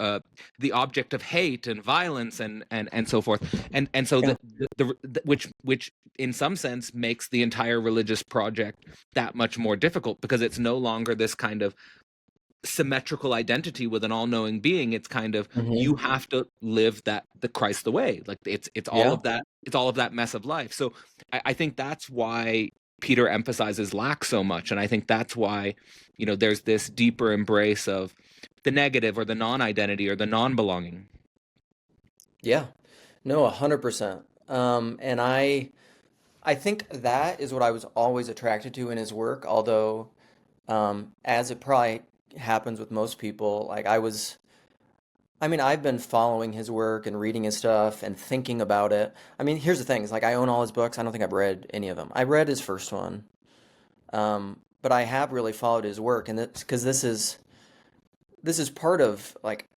the object of hate and violence and so forth, and so Yeah. the which in some sense makes the entire religious project that much more difficult, because it's no longer this kind of symmetrical identity with an all-knowing being. It's kind of, you Hmm. have to live that the Christ the way, like it's all Yeah. of that, it's all of that mess of life. So I think that's why Peter emphasizes lack so much, and I think that's why, you know, there's this deeper embrace of the negative or the non-identity or the non-belonging. Yeah. No, 100%. And I think that is what I was always attracted to in his work, although as it probably happens with most people, like I mean, I've been following his work and reading his stuff and thinking about it. I mean, here's the thing, is like I own all his books. I don't think I've read any of them. I read his first one. But I have really followed his work, and that's because this is part of like,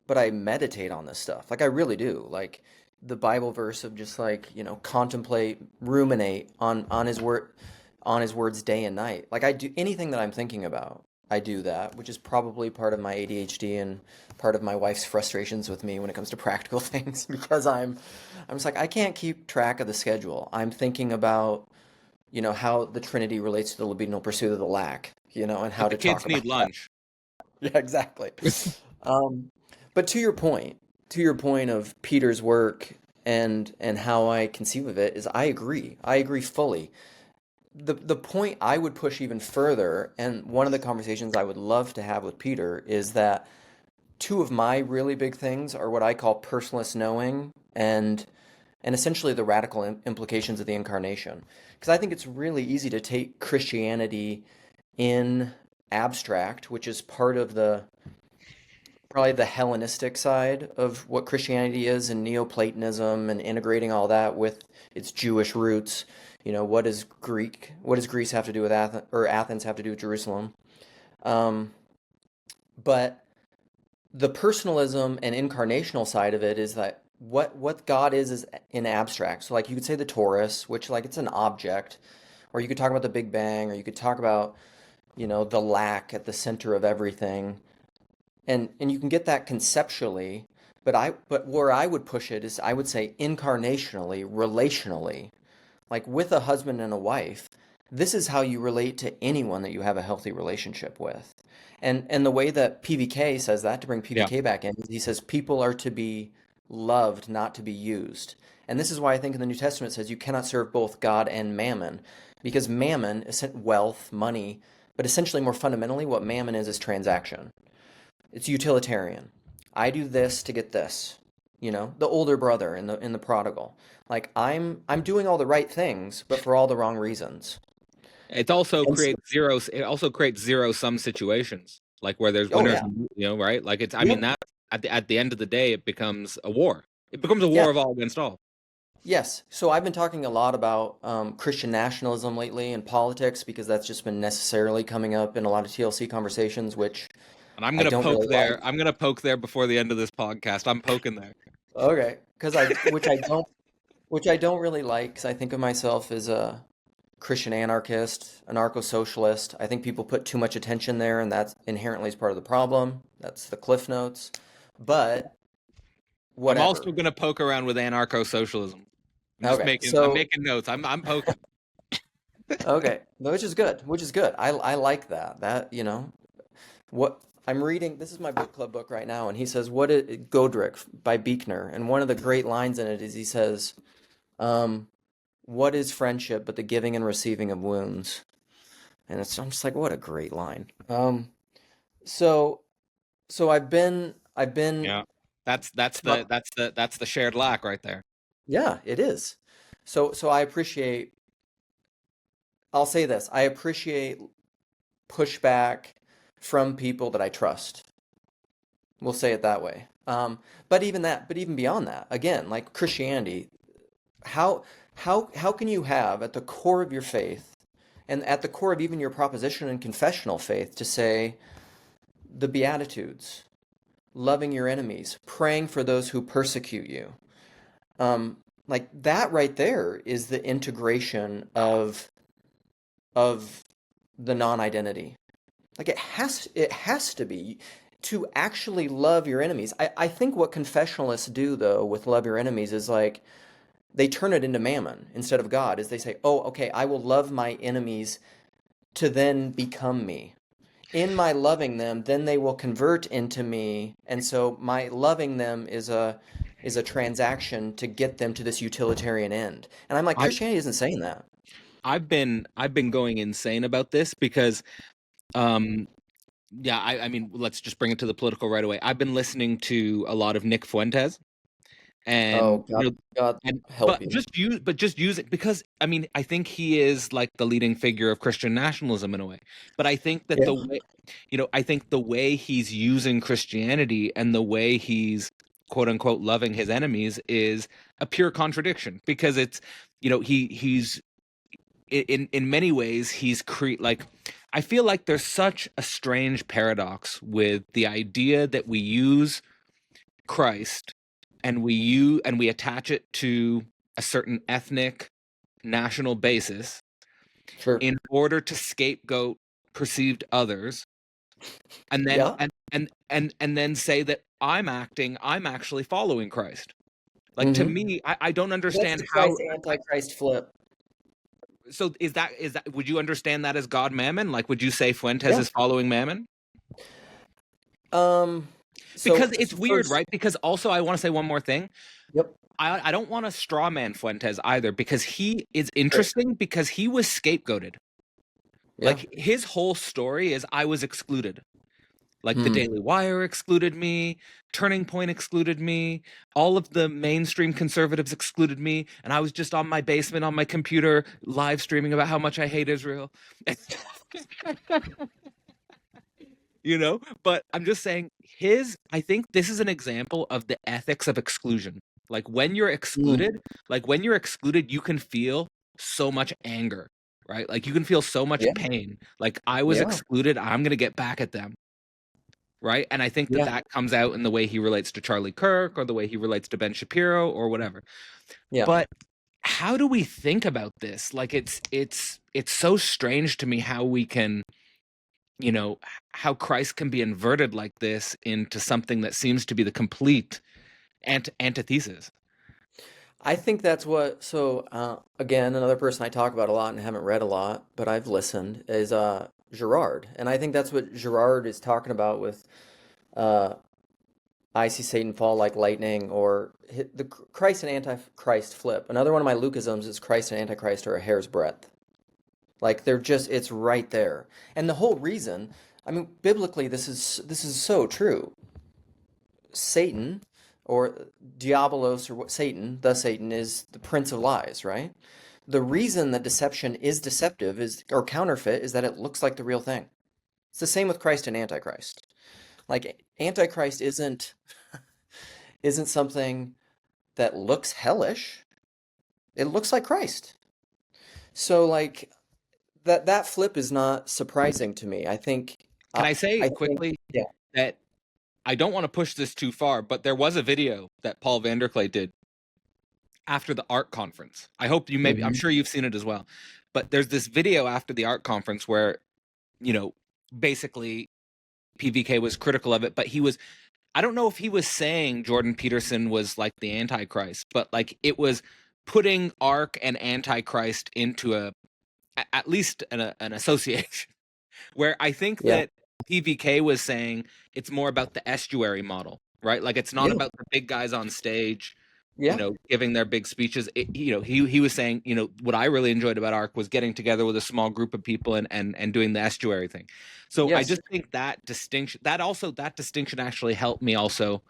but I meditate on this stuff. Like I really do. Like the Bible verse of just like, contemplate, ruminate on his word, on his words day and night. Like I do anything that I'm thinking about. I do that, which is probably part of my ADHD and part of my wife's frustrations with me when it comes to practical things because I'm just like I can't keep track of the schedule. I'm thinking about, how the Trinity relates to the libidinal pursuit of the lack, and how But the to talk kids about need lunch. yeah, exactly. Um, but to your point of Peter's work and how I conceive of it is I agree. I agree fully. The point I would push even further, and one of the conversations I would love to have with Peter is that two of my really big things are what I call personalist knowing and essentially the radical implications of the incarnation. Because I think it's really easy to take Christianity in abstract, which is part of the probably the Hellenistic side of what Christianity is and Neoplatonism and integrating all that with its Jewish roots. What does Greek, what does Greece have to do with Athens, or Athens have to do with Jerusalem? Um, but the personalism and incarnational side of it is that what God is in abstract. So like you could say the torus, which like it's an object, or you could talk about the Big Bang, or you could talk about, the lack at the center of everything. And you can get that conceptually, but where I would push it is I would say incarnationally, relationally, like with a husband and a wife, this is how you relate to anyone that you have a healthy relationship with. And the way that PVK says that, to bring Yeah. PVK back in, he says people are to be loved, not to be used. And this is why I think in the New Testament it says you cannot serve both God and mammon, because mammon is wealth, money, but essentially more fundamentally what mammon is transaction. It's utilitarian. I do this to get this. The older brother in the prodigal. Like I'm doing all the right things, but for all the wrong reasons. And so, It also creates zero sum situations, like where there's oh winners, yeah. right? Like it's, I mean, Yep. that at the end of the day, it becomes a war. It becomes a Yeah. war of all against all. Yes. So I've been talking a lot about Christian nationalism lately and politics because that's just been necessarily coming up in a lot of TLC conversations, which And I'm I gonna don't poke really there. like. I'm gonna poke there before the end of this podcast. I'm poking there. Okay. Because which I don't really like because I think of myself as a Christian anarchist, anarcho-socialist. I think people put too much attention there, and that inherently is part of the problem. That's the cliff notes. But I'm also whatever. gonna poke around with anarcho-socialism. Okay. I'm So making notes. I'm poking. okay, which is good. Which is good. I like that. That what I'm reading. This is my book club book right now, and he says what Godric by Buechner, and one of the great lines in it is he says, um, what is friendship but the giving and receiving of wounds? And I'm just like, what a great line. So so I've been Yeah. That's uh, the shared lack right there. yeah, it is. So I appreciate, I'll say this, I appreciate pushback from people that I trust. We'll say it that way. But even beyond that, again, like Christianity, how how can you have at the core of your faith and at the core of even your proposition and confessional faith to say the Beatitudes, loving your enemies, praying for those who persecute you? Like that right there is the integration of the non-identity. Like it has to be to actually love your enemies. I think what confessionalists do though with love your enemies is like they turn it into mammon instead of God, is they say, "Oh, okay, I will love my enemies to then become me. In my loving them, then they will convert into me, and so my loving them is a transaction to get them to this utilitarian end." And I'm like, I Christianity isn't saying that. I've been going insane about this because um yeah, I mean, let's just bring it to the political right away. I've been listening to a lot of Nick Fuentes, Oh, and God, God and help you. but just use it because I mean, I think he is like the leading figure of Christian nationalism in a way. But I think that Yeah, the way, I think the way he's using Christianity and the way he's quote unquote loving his enemies is a pure contradiction because it's, he's in many ways he's like, I feel like there's such a strange paradox with the idea that we use Christ and we attach it to a certain ethnic national basis sure. in order to scapegoat perceived others, and then Yeah. and then say that I'm actually following Christ. Like, to Mm-hmm. me, I don't That's understand the how. Christ Antichrist flip. So is that would you understand that as God Mammon? Like, would you say Fuentes Yeah. is following Mammon? Um, Because so, it's so weird, first, right? Because also I want to say one more thing. yep. I don't want to straw man Fuentes either because he is Sure. interesting because he was scapegoated. Yeah. Like, his whole story is I was excluded. Like, the Hmm. Daily Wire excluded me, Turning Point excluded me, all of the mainstream conservatives excluded me, and I was just on my basement on my computer live streaming about how much I hate Israel. But I'm just saying, I think this is an example of the ethics of exclusion. Like, Mm. when you're excluded, you can feel so much anger, right? Like, you can feel so much Yeah. pain. Like, I was Yeah. excluded, I'm going to get back at them, right? And I think that Yeah. that comes out in the way he relates to Charlie Kirk or the way he relates to Ben Shapiro or whatever. Yeah. But how do we think about this? Like, it's so strange to me how we can, you know, how Christ can be inverted like this into something that seems to be the complete antithesis. I think that's what, so again, another person I talk about a lot and haven't read a lot, but I've listened, is Girard. And I think that's what Girard is talking about with uh, I see Satan fall like lightning, or the Christ and Antichrist flip. Another one of my Lucasms is Christ and Antichrist are a hair's breadth. Like they're just, it's right there. And the whole reason, I mean, biblically, this is so true. Satan, or Diabolos, or what Satan, the Satan is the prince of lies, right? The reason that deception is deceptive is, or counterfeit, is that it looks like the real thing. It's the same with Christ and Antichrist. Like Antichrist isn't something that looks hellish. It looks like Christ. So like that flip is not surprising to me. I think Can uh, I say I think quickly yeah. that I don't want to push this too far, but there was a video that Paul Vanderklay did after the art conference. I'm Hmm. sure you've seen it as well. But there's this video after the art conference where, you know, basically PVK was critical of it, but I don't know if he was saying Jordan Peterson was like the Antichrist, but like it was putting Ark and Antichrist into at least an association where I think Yeah. that PVK was saying it's more about the estuary model, right? Like, it's not Yeah. about the big guys on stage. Yeah. giving their big speeches. He was saying, what I really enjoyed about ARC was getting together with a small group of people and doing the estuary thing. So I Yes. just think that distinction actually helped me also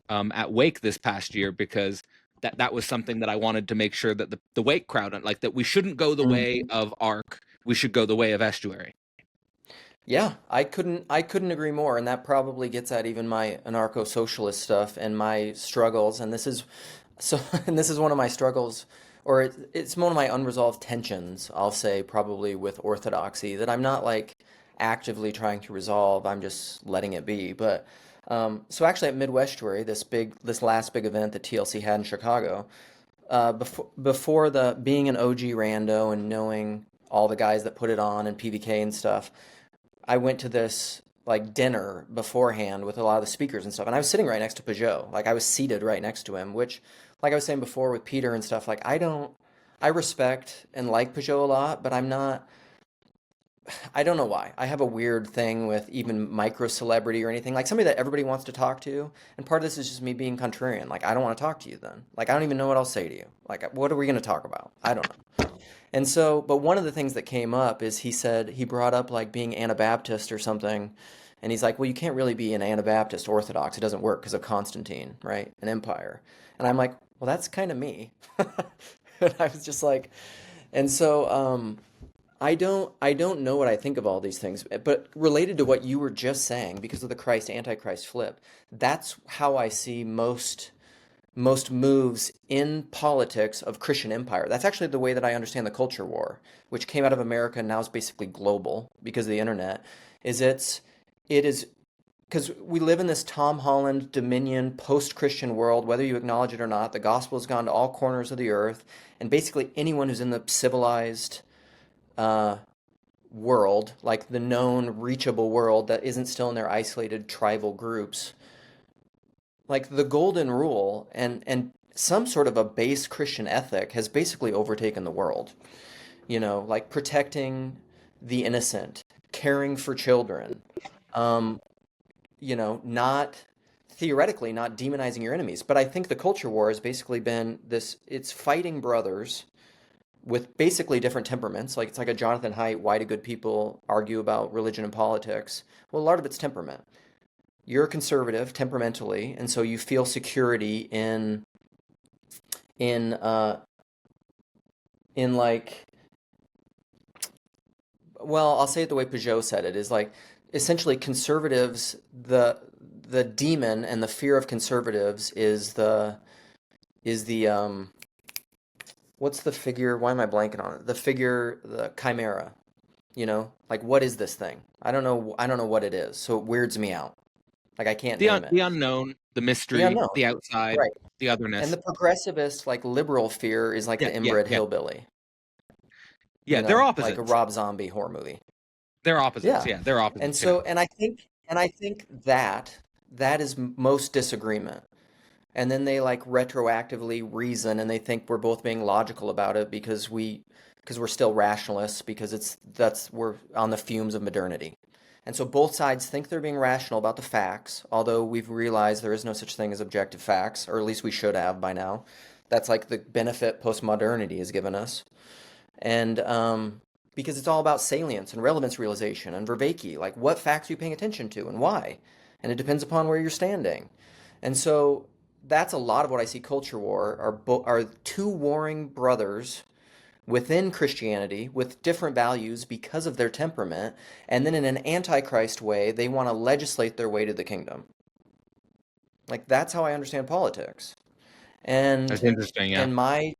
at Wake this past year, because that was something that I wanted to make sure that the Wake crowd, like, that we shouldn't go the Mm. way of ARC, we should go the way of estuary. Yeah, I couldn't agree more, and that probably gets at even my anarcho-socialist stuff and my struggles. And this is so, and this is one of my struggles, or it's one of my unresolved tensions, I'll say, probably with orthodoxy, that I'm not like actively trying to resolve. I'm just letting it be. But so actually at Midwestuary, this last big event that TLC had in Chicago, before the being an OG rando and knowing all the guys that put it on and PVK and stuff, I went to this like dinner beforehand with a lot of the speakers and stuff, and I was sitting right next to Peugeot. Like I was seated right next to him, which, like I was saying before with Peter and stuff, like I respect and like Peugeot a lot, but I don't know why. I have a weird thing with even micro celebrity or anything, like somebody that everybody wants to talk to. And part of this is just me being contrarian. Like, I don't want to talk to you then. Like, I don't even know what I'll say to you. Like, what are we going to talk about? I don't know. And so, but one of the things that came up is he brought up like being Anabaptist or something. And he's like, well, you can't really be an Anabaptist Orthodox. It doesn't work because of Constantine, right? An empire. And I'm like, well, that's kind of me. And I was just like, and so, I don't know what I think of all these things, but related to what you were just saying, because of the Christ Antichrist flip, that's how I see most moves in politics of Christian empire. That's actually the way that I understand the culture war, which came out of America and now is basically global because of the internet. Is it is because we live in this Tom Holland Dominion post-Christian world, whether you acknowledge it or not. The gospel has gone to all corners of the earth, and basically anyone who's in the civilized uh, world, like the known reachable world that isn't still in their isolated tribal groups, like the golden rule and some sort of a base Christian ethic has basically overtaken the world. Like protecting the innocent, caring for children, um, not theoretically not demonizing your enemies. But I think the culture war has basically been this, it's fighting brothers with basically different temperaments. Like it's like a Jonathan Haidt, why do good people argue about religion and politics? Well, a lot of it's temperament. You're a conservative temperamentally, and so you feel security in uh in like, well, I'll say it the way Peugeot said it, is like essentially conservatives, the demon and the fear of conservatives is the what's the figure? Why am I blanking on it? The figure, the chimera, like what is this thing? I don't know what it is, so it weirds me out. Like I can't name it. The unknown, the The mystery, unknown. the outside, Right. the And otherness. the progressivist, like liberal fear is like Yeah, the yeah, inbred yeah, hillbilly, yeah. They're like a opposites. Rob Zombie horror movie. They're opposites. Yeah. Yeah, they're And opposites. Yeah. so, and I think that is most disagreement. And then they like retroactively reason and they think we're both being logical about it because we're still rationalists because we're on the fumes of modernity. And so both sides think they're being rational about the facts, although we've realized there is no such thing as objective facts, or at least we should have by now. That's like the benefit postmodernity has given us. And because it's all about salience and relevance realization and verbatim, like what facts are you paying attention to and why? And it depends upon where you're standing. And so that's a lot of what I see culture war are two warring brothers within Christianity with different values because of their temperament, and then in an antichrist way, they want to legislate their way to the kingdom. Like that's how I understand politics. That's And interesting. Yeah. and my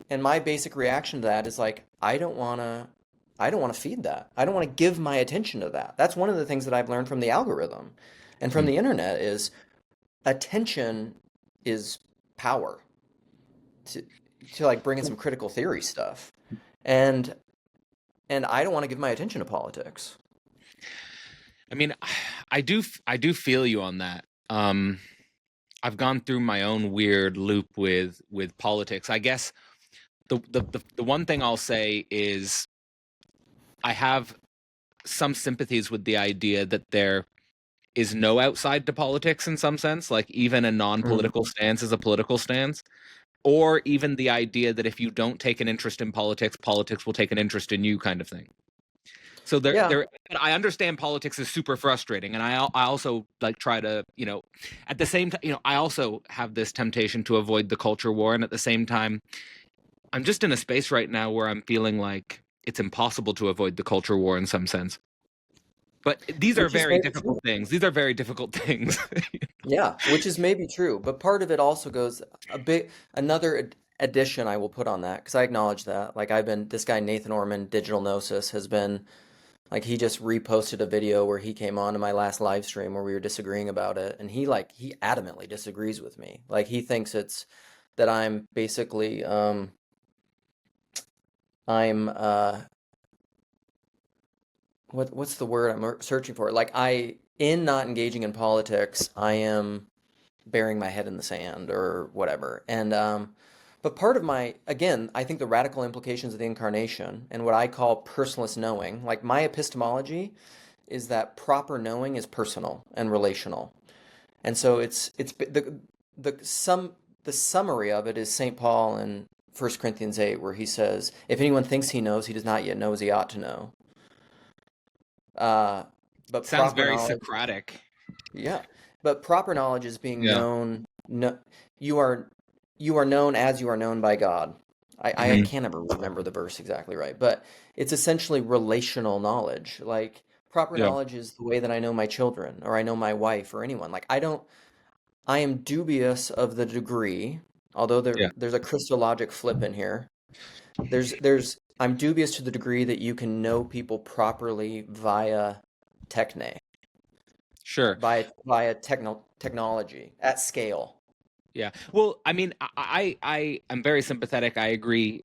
and my basic reaction to that is like I don't want to feed that. I don't want to give my attention to that. That's one of the things that I've learned from the algorithm and from Hmm. the internet is attention is power to like bring in some critical theory stuff. And I don't want to give my attention to politics. I mean, I do feel you on that. I've gone through my own weird loop with politics. I guess the one thing I'll say is I have some sympathies with the idea that is no outside to politics in some sense, like even a Mhm. non-political stance is a political stance, or even the idea that if you don't take an interest in politics, politics will take an interest in you, kind of thing. So Yeah. I understand politics is super frustrating, and I also like try to, at the same time, I also have this temptation to avoid the culture war, and at the same time, I'm just in a space right now where I'm feeling like it's impossible to avoid the culture war in some sense. But these are Which is very maybe difficult true. things. These are very difficult things. Yeah, which is maybe true, but part of it also goes a bit another addition I will put on that because I acknowledge that. Like I've been this guy Nathan Orman, Digital Gnosis, has been like he just reposted a video where he came on to my last live stream where we were disagreeing about it, and he adamantly disagrees with me. Like he thinks it's that I'm basically I'm what's the word I'm searching for? Like in not engaging in politics, I am burying my head in the sand or whatever. And but part of my again, I think the radical implications of the incarnation and what I call personless knowing, like my epistemology is that proper knowing is personal and relational. And so it's the summary of it is St. Paul in 1 Corinthians 8 where he says, if anyone thinks he knows, he does not yet know as he ought to know. Uh, but Sounds proper very knowledge, Socratic. yeah. But proper knowledge is being Yeah. known. No, you are you are known as you are known by God. I Hmm. can't ever remember the verse exactly right, but it's essentially relational knowledge. Like proper Yeah. knowledge is the way that I know my children or I know my wife or anyone. Like I am dubious of the degree, although Yeah. there's a Christologic flip in here. I'm dubious to the degree that you can know people properly via techne, Sure. via technology at scale. Yeah. Well, I mean, I am very sympathetic. I agree,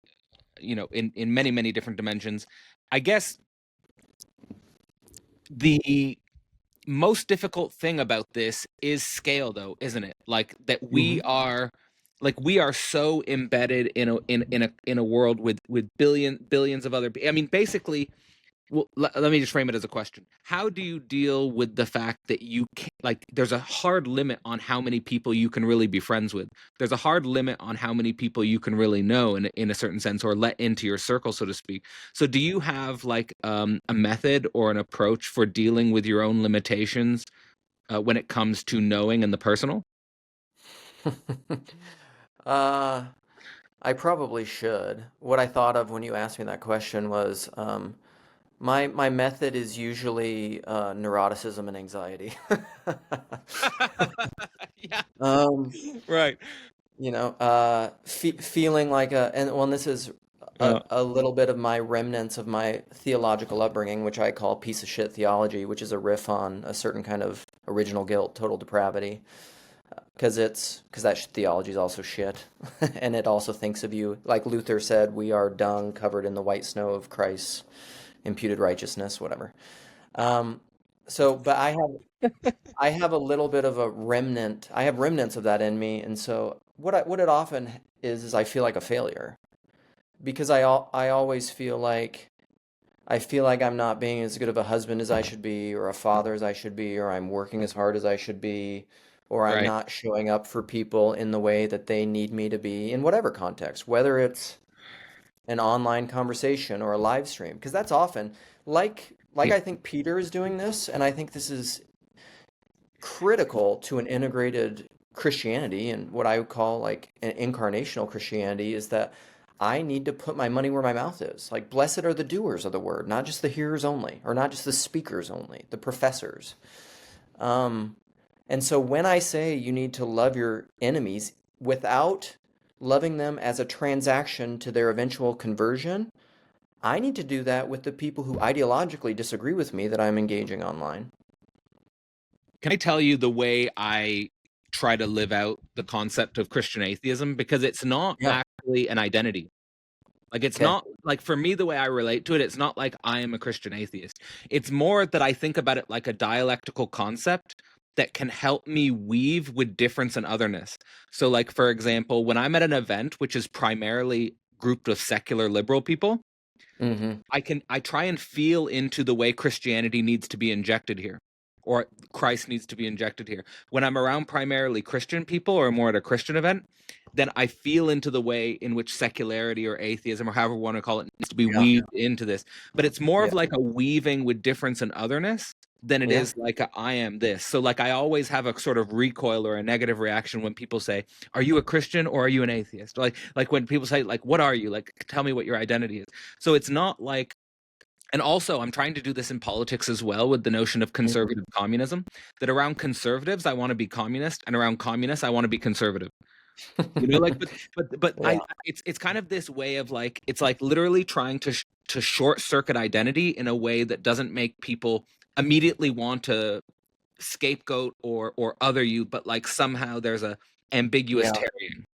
in many, many different dimensions. I guess the most difficult thing about this is scale, though, isn't it? Like that Hmm. we are so embedded in a world with billions of other I mean, basically, well, let me just frame it as a question. How do you deal with the fact that you can, like, there's a hard limit on how many people you can really be friends with? There's a hard limit on how many people you can really know in a certain sense, or let into your circle, so to speak. So, do you have like a method or an approach for dealing with your own limitations when it comes to knowing and the personal? uh, I probably should. What I thought of when you asked me that question was my method is usually neuroticism and anxiety. Yeah, Um, right. feeling like and well, and this is Uh, a little bit of my remnants of my theological upbringing, which I call piece of shit theology, which is a riff on a certain kind of original guilt, total depravity, because that theology is also shit, and it also thinks of you, like Luther said, we are dung covered in the white snow of Christ's imputed righteousness, whatever. Um, but I have a little bit of a remnant. I have remnants of that in me, and so what it often is I feel like a failure because I always feel like I'm not being as good of a husband as I should be, or a father as I should be, or I'm working as hard as I should be, or I'm right. not showing up for people in the way that they need me to be in whatever context, whether it's an online conversation or a live stream, because that's often like Yeah. I think Peter is doing this, and I think this is critical to an integrated Christianity and what I would call like an incarnational Christianity is that I need to put my money where my mouth is. Like, blessed are the doers of the word, not just the hearers only, or not just the speakers only, the professors. Um, and so when I say you need to love your enemies without loving them as a transaction to their eventual conversion, I need to do that with the people who ideologically disagree with me that I'm engaging online. Can I tell you the way I try to live out the concept of Christian atheism? Because it's not Yeah. actually an identity. Like, it's Okay. not like, for me, the way I relate to it, it's not like I am a Christian atheist. It's more that I think about it like a dialectical concept that can help me weave with difference and otherness. So, like, for example, when I'm at an event which is primarily grouped of secular liberal people, Hmm. I try and feel into the way Christianity needs to be injected here. or Christ needs to be injected here. When I'm around primarily Christian people or more at a Christian event, then I feel into the way in which secularity or atheism or however we want to call it needs to be Yeah. weaved into this. But it's more of Yeah. like a weaving with difference and otherness than it Yeah. is like a, I am this. So like I always have a sort of recoil or a negative reaction when people say, "Are you a Christian or are you an atheist?" Like when people say like, "What are you?" Like, tell me what your identity is. So it's not like, and also I'm trying to do this in politics as well with the notion of Mhm. conservative communism, that around conservatives I want to be communist and around communists I want to be conservative. You know, like, but I, Yeah. it's kind of this way of like, it's like literally trying to short circuit identity in a way that doesn't make people immediately want to scapegoat or other you, but like somehow there's a ambiguous Yeah. tarrying.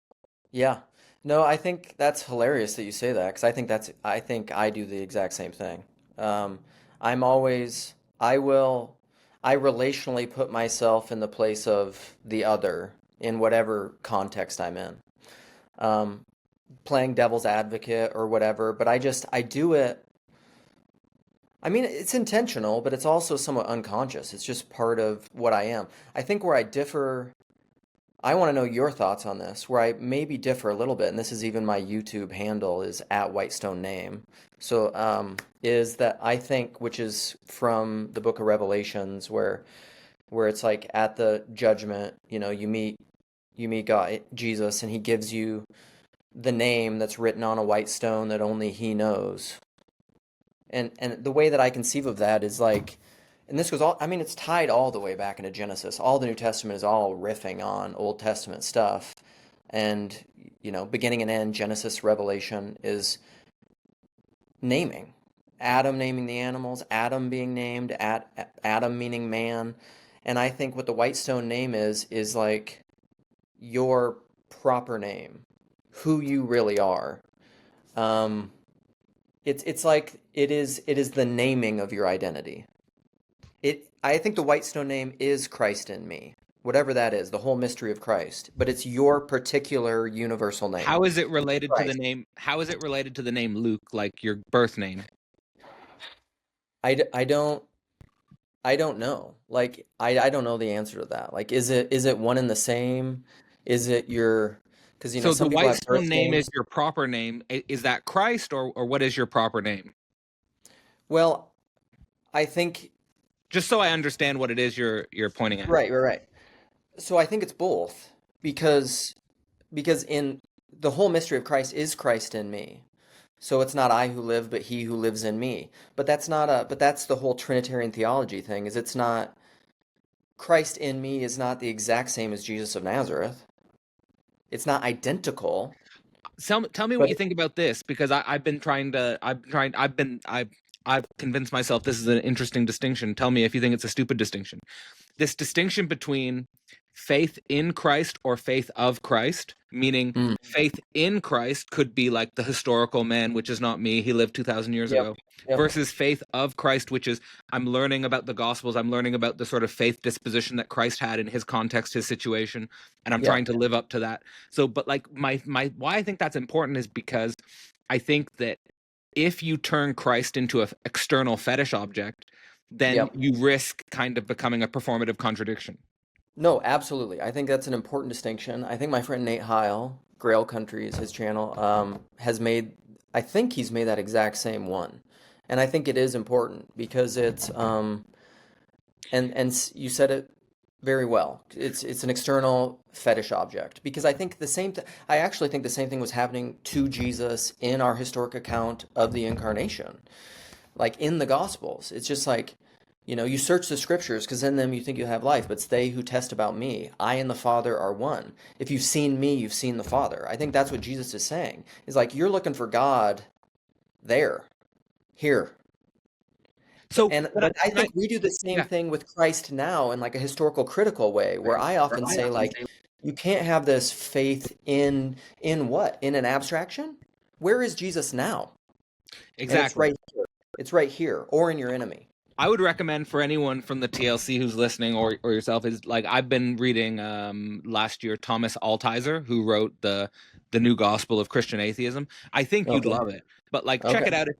Yeah. No, I think that's hilarious that you say that because I think I do the exact same thing. Um, I'm always, I will, I relationally put myself in the place of the other in whatever context I'm in. Um, Playing devil's advocate or whatever, but I do it. I mean, it's intentional, but it's also somewhat unconscious. It's just part of what I am. I think where I differ I want to know your thoughts on this, where I maybe differ a little bit, and this is even my YouTube handle is at Whitestone Name. So, is that I think, which is from the Book of Revelations, where it's like at the judgment, you meet God, Jesus, and He gives you the name that's written on a white stone that only He knows. And the way that I conceive of that is like, and this goes all, I mean, it's tied all the way back into Genesis. All the New Testament is all riffing on Old Testament stuff. And, beginning and end, Genesis, Revelation is naming. Adam naming the animals, Adam being named, Adam meaning man. And I think what the Whitestone name is like your proper name, who you really are. Um, it's like it is the naming of your identity. I think the Whitestone name is Christ in me, whatever that is, the whole mystery of Christ. But it's your particular universal name, How is it related to the Christ. name? How is it related to the name Luke, like your birth name? I don't I don't know. Like I don't know the answer to that. Like is it one and the same? Is it your because So the some people have Whitestone birth name is names. your proper name. Is that Christ or what is your proper name? Well, I think Just so I understand what it is you're pointing at. right, right, right. So I think it's both because in the whole mystery of Christ is Christ in me. So it's not I who live, but he who lives in me. But that's the whole Trinitarian theology thing, is it's not Christ in me is not the exact same as Jesus of Nazareth. It's not identical, Tell me what but you think about this, because I've been trying to I've trying I've convinced myself this is an interesting distinction. Tell me if you think it's a stupid distinction. This distinction between faith in Christ or faith of Christ, meaning mm, faith in Christ could be like the historical man, which is not me, he lived 2,000 years yep, ago, yep, versus faith of Christ, which is I'm learning about the Gospels, I'm learning about the sort of faith disposition that Christ had in his context, his situation, and I'm trying yep, to live up to that. So, but like my why I think that's important is because I think that if you turn Christ into an external fetish object, then yep. you risk kind of becoming a performative contradiction. No, absolutely. I think that's an important distinction. I think my friend Nate Heil, Grail Country is his channel, has made, I think he's made that exact same one. And I think it is important because it's, you said it very well. It's an external fetish object because I think I actually think the same thing was happening to Jesus in our historic account of the incarnation. Like in the Gospels, it's just like, you search the scriptures because in them you think you have life, but it's they who test about me. I and the Father are one. If you've seen me, you've seen the Father. I think that's what Jesus is saying. Is like you're looking for God there, here. So, But I can I, think we do the same yeah. thing with Christ now in like a historical critical way, where I often say like you can't have this faith in what? In an abstraction? Where is Jesus now? And it's Exactly. right here. It's right here or in your enemy. I would recommend for anyone from the TLC who's listening, or yourself, is like I've been reading last year Thomas Altizer, who wrote the New Gospel of Christian Atheism. I think you'd Okay. love it. But like Okay.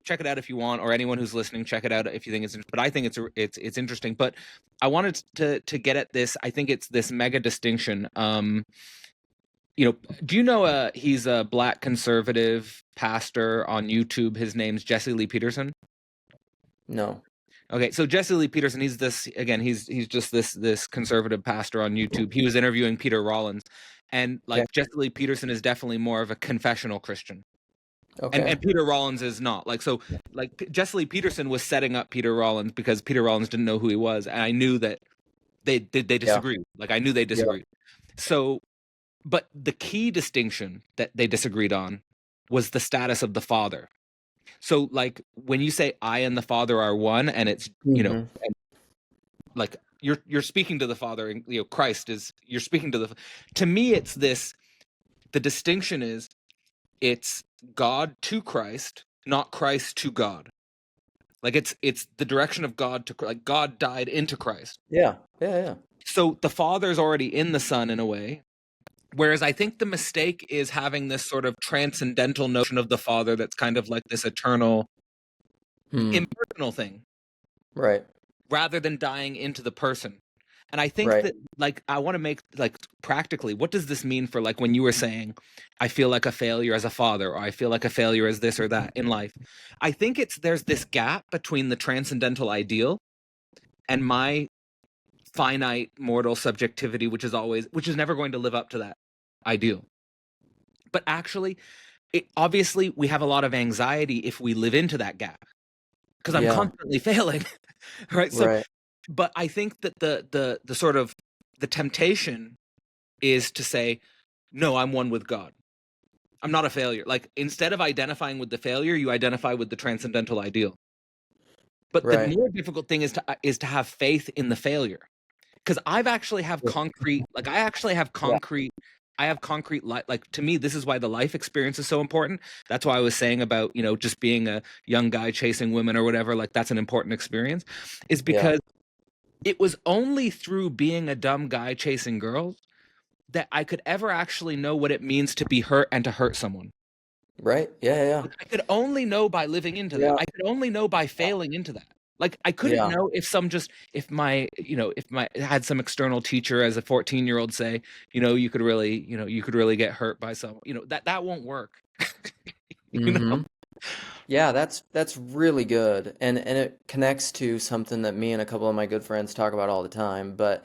check it out if you want, or anyone who's listening, check it out if you think it's but I think it's interesting. But I wanted to get at this. I think it's this mega distinction. Do you know he's a black conservative pastor on YouTube. His name's Jesse Lee Peterson. No. Okay, so Jesse Lee Peterson, he's this again, he's just this conservative pastor on YouTube. He was interviewing Peter Rollins, and Okay. like Jesse Lee Peterson is definitely more of a confessional Christian. And Okay. and Peter Rollins is not. Like so like Jesse Lee Peterson was setting up Peter Rollins because Peter Rollins didn't know who he was, and I knew that they Yeah. disagreed. Like I knew they Yeah. disagreed. So but the key distinction that they disagreed on was the status of the Father. So like when you say I and the Father are one, and it's Hmm. like you're speaking to the Father, and Christ is you're speaking to to me it's this the distinction is it's God to Christ, not Christ to God. Like it's the direction of God to like God died into Christ. Yeah. Yeah. Yeah. So the Father's already in the Son in a way. Whereas I think the mistake is having this sort of transcendental notion of the Father that's kind of like this eternal, Hmm. impersonal thing, Right. rather than dying into the person. And I think Right. that like I want to make like practically what does this mean for like when you were saying I feel like a failure as a father, or I feel like a failure as this or that in life. I think there's this gap between the transcendental ideal and my finite mortal subjectivity, which is never going to live up to that ideal. But actually, obviously we have a lot of anxiety if we live into that gap because I'm Yeah. constantly failing, right? So Right. but I think that the sort of the temptation is to say, no, I'm one with God. I'm not a failure. Like instead of identifying with the failure, you identify with the transcendental ideal. But the Right. more difficult thing is to have faith in the failure. Because I've actually have Yeah. concrete, like I actually have Yeah. concrete, I have concrete like to me, this is why the life experience is so important. That's why I was saying about, just being a young guy chasing women or whatever, like that's an important experience, is Yeah. because it was only through being a dumb guy chasing girls that I could ever actually know what it means to be hurt and to hurt someone. Right. Yeah. Yeah. Like, I could only know by living into that. Yeah. I could only know by failing into that. Like I couldn't Yeah. know if my had some external teacher as a 14-year-old say, you could really get hurt by someone. That won't work. you know? Hmm. Yeah, that's really good. And it connects to something that me and a couple of my good friends talk about all the time, but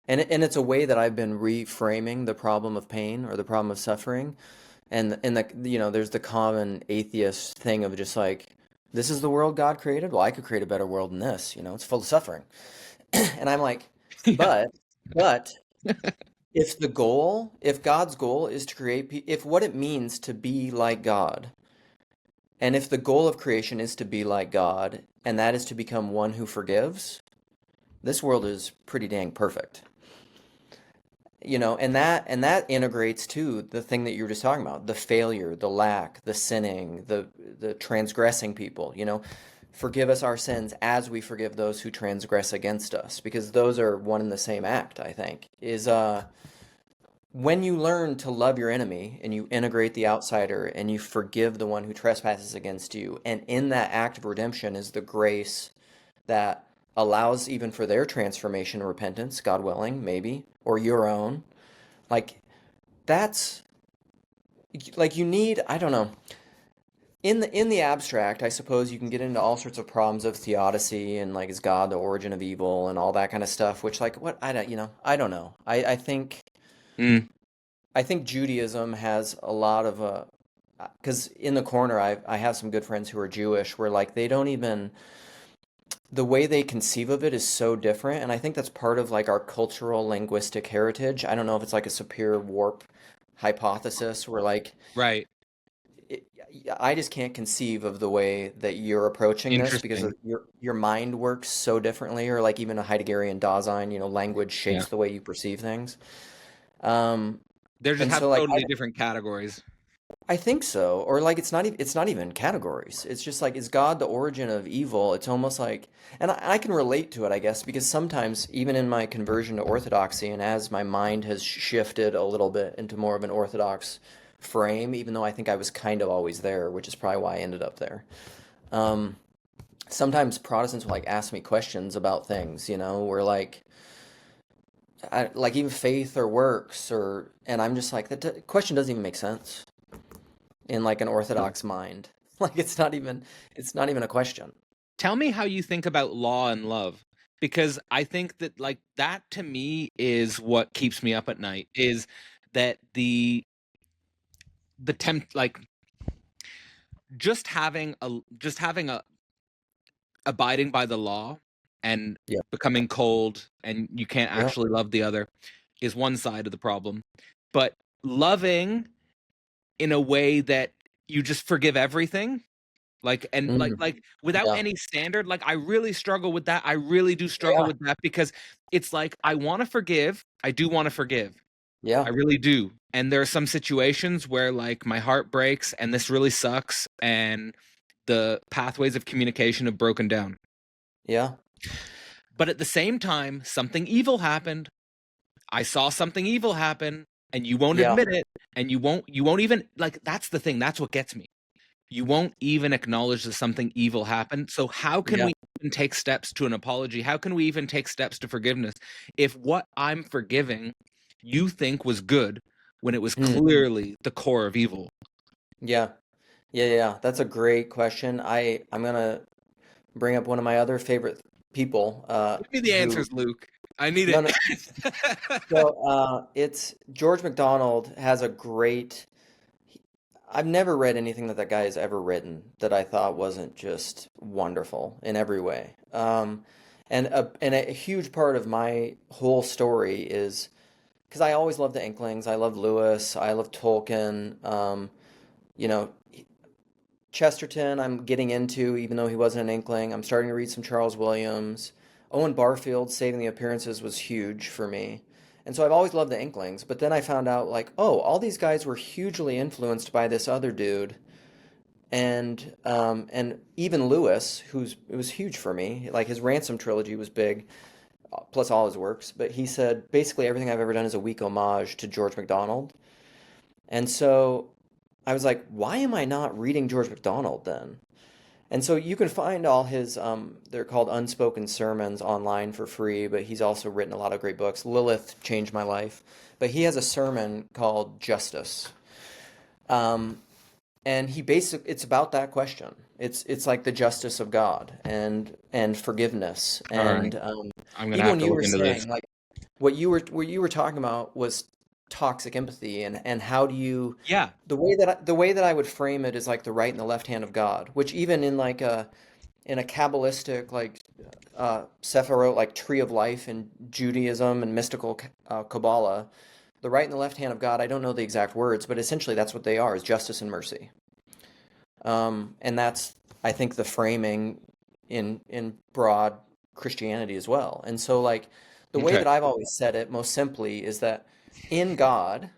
and it's a way that I've been reframing the problem of pain or the problem of suffering. And there's the common atheist thing of just like, this is the world God created. Well, I could create a better world than this. It's full of suffering. And I'm like, Yeah. but but if God's goal is to create, if what it means to be like God, and if the goal of creation is to be like God, and that is to become one who forgives, this world is pretty dang perfect. And that integrates too the thing that you were just talking about, the failure, the lack, the sinning, the transgressing people. Forgive us our sins as we forgive those who transgress against us, because those are one and the same act, I think. Is when you learn to love your enemy and you integrate the outsider and you forgive the one who trespasses against you, and in that act of redemption is the grace that allows even for their transformation and repentance, God willing, maybe, or your own. Like that's like you need, I don't know. In the abstract, I suppose you can get into all sorts of problems of theodicy and like is God the origin of evil and all that kind of stuff, which like what I don't know. Mm, I think Judaism has a lot of because in the corner I have some good friends who are Jewish where like they don't even the way they conceive of it is so different, and I think that's part of like our cultural linguistic heritage. I don't know if it's like a superior warp hypothesis where like right. it, I just can't conceive of the way that you're approaching this because Interesting. of your mind works so differently, or like even a Heideggerian Dasein, language Yeah. shapes the way you perceive things. Um, They just and have so like totally different categories. I think so. Or like it's not even categories. It's just like, is God the origin of evil? It's almost like, and I can relate to it, I guess, because sometimes even in my conversion to Orthodoxy, and as my mind has shifted a little bit into more of an Orthodox frame, even though I think I was kind of always there, which is probably why I ended up there. Um, Sometimes Protestants will like ask me questions about things, where like like even faith or works, or and I'm just like, that question doesn't even make sense in like an Orthodox mind. Like it's not even a question. Tell me how you think about law and love, because I think that like that to me is what keeps me up at night, is that the tempt like just having a abiding by the law and Yeah. becoming cold and you can't Yeah. actually love the other is one side of the problem. But loving in a way that you just forgive everything, like, and Mm, like without yeah. any standard, like I really struggle with that. I really do struggle Yeah. with that, because it's like I want to forgive, I do want to forgive, I Yeah. really do, and there are some situations where like my heart breaks and this really sucks and the pathways of communication have broken down. Yeah. But at the same time, something evil happened. I saw something evil happen, and you won't Yeah. admit it, and you won't even, like, that's the thing, that's what gets me. You won't even acknowledge that something evil happened. So how can Yeah. we even take steps to an apology? How can we even take steps to forgiveness if what I'm forgiving you think was good when it was Mm, clearly the core of evil? yeah. Yeah. Yeah. That's a great question. I'm gonna bring up one of my other favorite people, Give me the who answers, Luke. I need no, it. no. So it's George MacDonald has a great. I've never read anything that that guy has ever written that I thought wasn't just wonderful in every way. And a huge part of my whole story is because I always loved the Inklings. I love Lewis. I love Tolkien. You know, Chesterton, I'm getting into, even though he wasn't an Inkling. I'm starting to read some Charles Williams. Owen Barfield's Saving the Appearances was huge for me. And so I've always loved the Inklings, but then I found out like, oh, all these guys were hugely influenced by this other dude, and even Lewis, who's it was huge for me. Like his Ransom trilogy was big, plus all his works. But he said basically everything I've ever done is a weak homage to George MacDonald. And so I was like, why am I not reading George MacDonald then? And so you can find all his, they're called unspoken sermons online for free, but he's also written a lot of great books. Lilith changed my life. But he has a sermon called Justice. Um, and it's about that question. It's like the justice of God and forgiveness. All right. And I'm gonna even have when to you look were into this. saying, like, what you were talking about was toxic empathy, and how do you Yeah. the way that I would frame it is like the right and the left hand of God, which even in like a in a Kabbalistic like Sephirot, like tree of life in Judaism and mystical Kabbalah, the right and the left hand of God, I don't know the exact words, but essentially that's what they are, is justice and mercy. And that's, I think, the framing in broad Christianity as well. And so, like, the way Okay. that I've always said it most simply is that in God,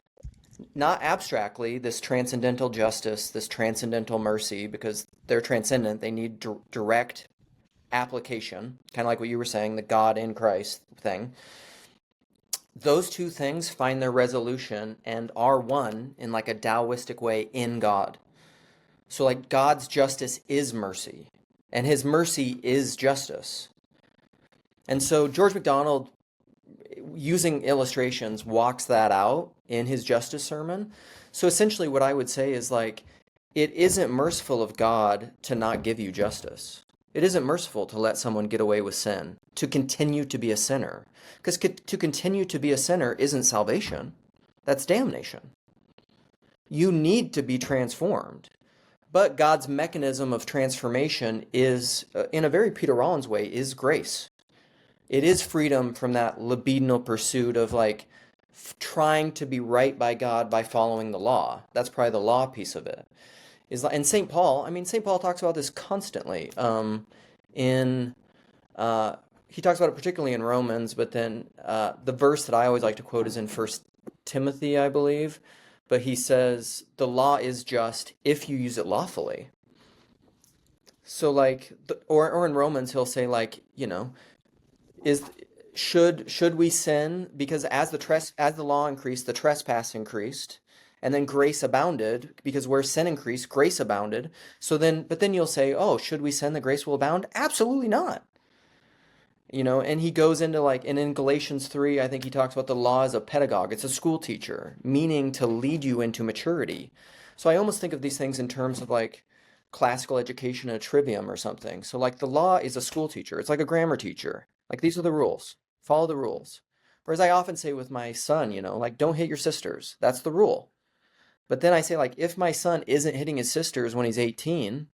not abstractly, this transcendental justice, this transcendental mercy, because they're transcendent, they need direct application, kind of like what you were saying, the God in Christ thing. Those two things find their resolution and are one in like a Taoistic way in God. So, like, God's justice is mercy, and his mercy is justice. And so, George MacDonald, using illustrations, walks that out in his justice sermon. So, essentially, what I would say is like, it isn't merciful of God to not give you justice. It isn't merciful to let someone get away with sin, to continue to be a sinner. Because to continue to be a sinner isn't salvation, that's damnation. You need to be transformed. But God's mechanism of transformation is, in a very Peter Rollins way, is grace. It is freedom from that libidinal pursuit of like trying to be right by God by following the law. That's probably the law piece of it. Is like, and St. Paul, I mean, St. Paul talks about this constantly. In He talks about it particularly in Romans, but then the verse that I always like to quote is in First Timothy, I believe, but he says the law is just if you use it lawfully. So like, or in Romans, he'll say like, is should we sin because as the law increased, the trespass increased, and then grace abounded because where sin increased, grace abounded. But then you'll say, oh, should we sin that grace will abound? Absolutely not. And he goes into like, and in Galatians 3, I think he talks about the law as a pedagogue. It's a school teacher, meaning to lead you into maturity. So I almost think of these things in terms of like classical education and a trivium or something. So like the law is a school teacher. It's like a grammar teacher. Like these are the rules. Follow the rules. Whereas I often say with my son, like don't hit your sisters. That's the rule. But then I say like if my son isn't hitting his sisters when he's 18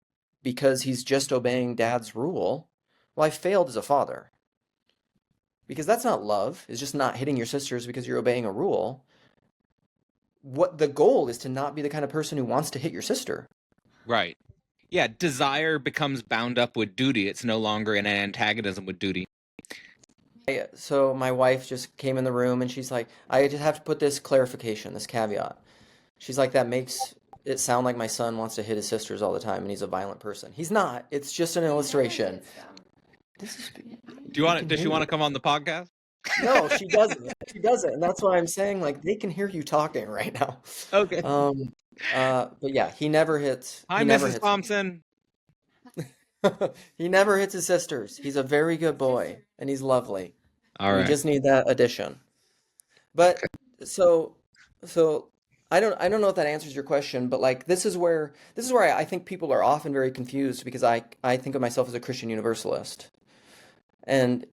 because he's just obeying dad's rule, well, I failed as a father. Because that's not love, it's just not hitting your sisters because you're obeying a rule. What the goal is to not be the kind of person who wants to hit your sister. Right. Yeah, desire becomes bound up with duty. It's no longer in antagonism with duty. So my wife just came in the room and she's like, I just have to put this clarification, this caveat. She's like, that makes it sound like my son wants to hit his sisters all the time and he's a violent person. He's not. It's just an illustration. Does she want to come on the podcast? No, she doesn't. She doesn't. And that's why I'm saying like they can hear you talking right now. Okay. But yeah, he never hits. Hi, Mrs. Thompson. He never hits his sisters. He's a very good boy and he's lovely. All right. We just need that addition. But so I don't know if that answers your question, but like this is where I think people are often very confused because I think of myself as a Christian universalist. And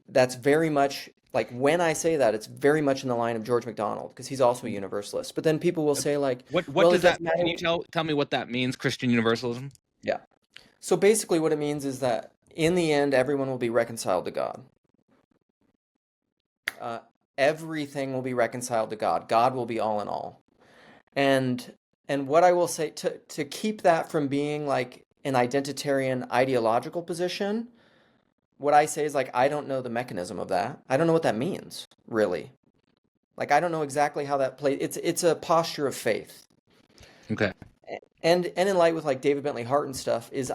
that's very much like when I say that, it's very much in the line of George MacDonald because he's also a universalist. But then people will say like, what does that mean? Can you tell me what that means, Christian universalism? Yeah. So basically what it means is that in the end, everyone will be reconciled to God. Everything will be reconciled to God. God will be all in all. And what I will say to keep that from being like an identitarian ideological position, what I say is like, I don't know the mechanism of that. I don't know what that means, really. Like, I don't know exactly how that plays. It's a posture of faith. Okay. And in light with like David Bentley Hart and stuff is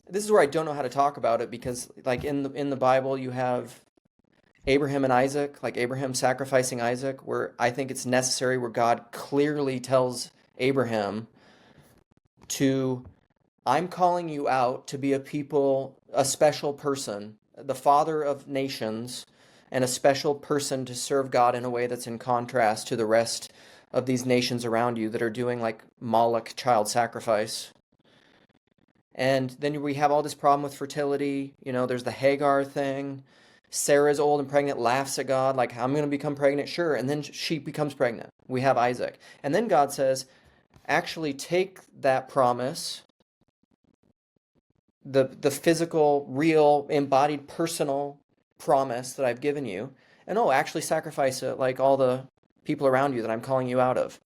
this is where I don't know how to talk about it because like in the Bible you have Abraham and Isaac, like Abraham sacrificing Isaac, where I think it's necessary where God clearly tells Abraham I'm calling you out to be a people, a special person, the father of nations, and a special person to serve God in a way that's in contrast to the rest of these nations around you that are doing like Moloch child sacrifice. And then we have all this problem with fertility. There's the Hagar thing. Sarah's old and pregnant, laughs at God, like, I'm going to become pregnant, sure. And then she becomes pregnant. We have Isaac. And then God says, actually take that promise, the physical, real, embodied, personal promise that I've given you, and actually sacrifice it like all the people around you that I'm calling you out of.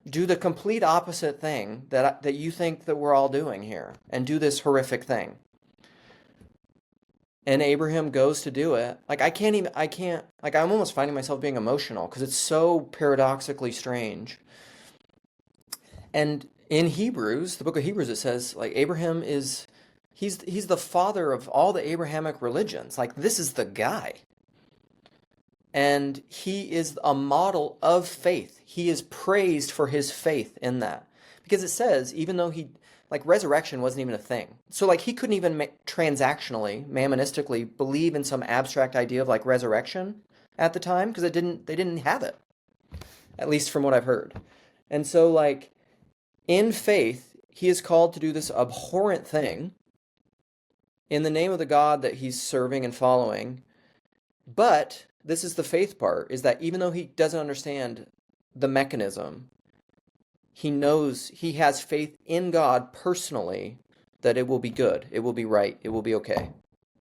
Do the complete opposite thing that you think that we're all doing here, and do this horrific thing. And Abraham goes to do it. Like, I'm almost finding myself being emotional because it's so paradoxically strange. And in Hebrews, the book of Hebrews, it says, like, Abraham he's the father of all the Abrahamic religions. Like, this is the guy. And he is a model of faith. He is praised for his faith in that. Because it says, even though resurrection wasn't even a thing. So, he couldn't even transactionally, mammonistically, believe in some abstract idea of, resurrection at the time, because they didn't have it. At least from what I've heard. And so, in faith, he is called to do this abhorrent thing in the name of the God that he's serving and following. But this is the faith part, is that even though he doesn't understand the mechanism, he knows he has faith in God personally that it will be good, it will be right, it will be okay,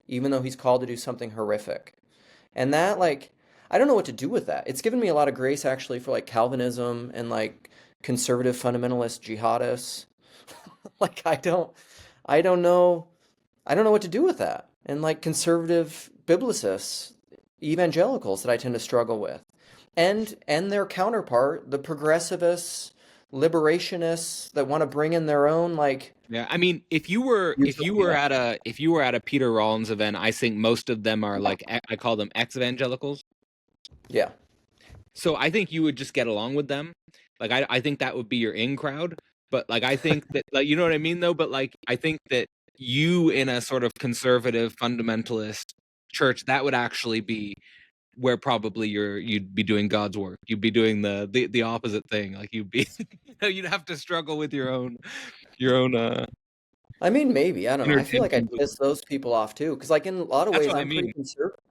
even though he's called to do something horrific. And that, I don't know what to do with that. It's given me a lot of grace, actually, for, Calvinism and, conservative fundamentalist jihadists. I don't know what to do with that. And, conservative biblicists, evangelicals that I tend to struggle with. and their counterpart, the progressivists, liberationists that want to bring in their own like Yeah, I mean, utopia. if you were at a Peter Rollins event, I think most of them are like I call them ex-evangelicals. Yeah. So I think you would just get along with them. Like I think that would be your in crowd. But like I think that like you know what I mean though. But like I think that you in a sort of conservative fundamentalist church, that would actually be where probably you'd be doing God's work. You'd be doing the opposite thing. Like you'd be you'd have to struggle with your own I mean, maybe. I don't know. inner I feel like I tensions. piss those people off too, because like in a lot of That's ways, what I mean.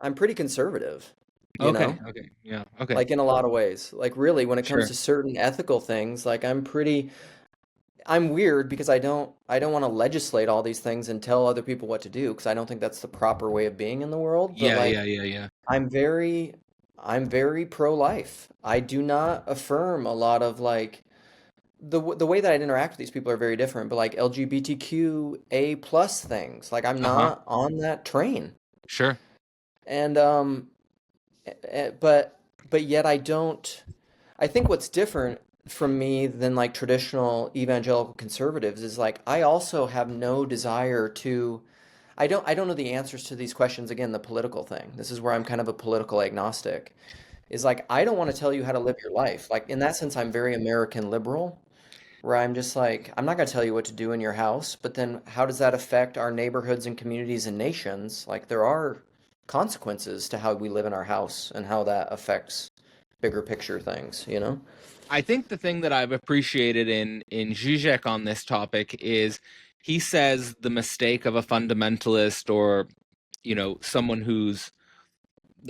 I'm pretty conservative, you Okay, know? okay, yeah, okay, Like in a lot of ways. Like really, when it comes sure. to certain ethical things, like I'm weird because I don't want to legislate all these things and tell other people what to do because I don't think that's the proper way of being in the world. But Yeah, like yeah, yeah, yeah. I'm very I'm very pro-life. I do not affirm a lot of like the way that I interact with these people are very different, but like LGBTQA plus things, like I'm Uh-huh. not on that train. Sure. And but yet I don't. I think what's different from me than like traditional evangelical conservatives is like I also have no desire to. I don't know the answers to these questions. Again, the political thing. This is where I'm kind of a political agnostic. Is like I don't want to tell you how to live your life. Like in that sense, I'm very American liberal, where I'm just like I'm not going to tell you what to do in your house, but then how does that affect our neighborhoods and communities and nations? Like there are consequences to how we live in our house and how that affects bigger picture things, you know? I think the thing that I've appreciated in Zizek on this topic is he says the mistake of a fundamentalist or someone who's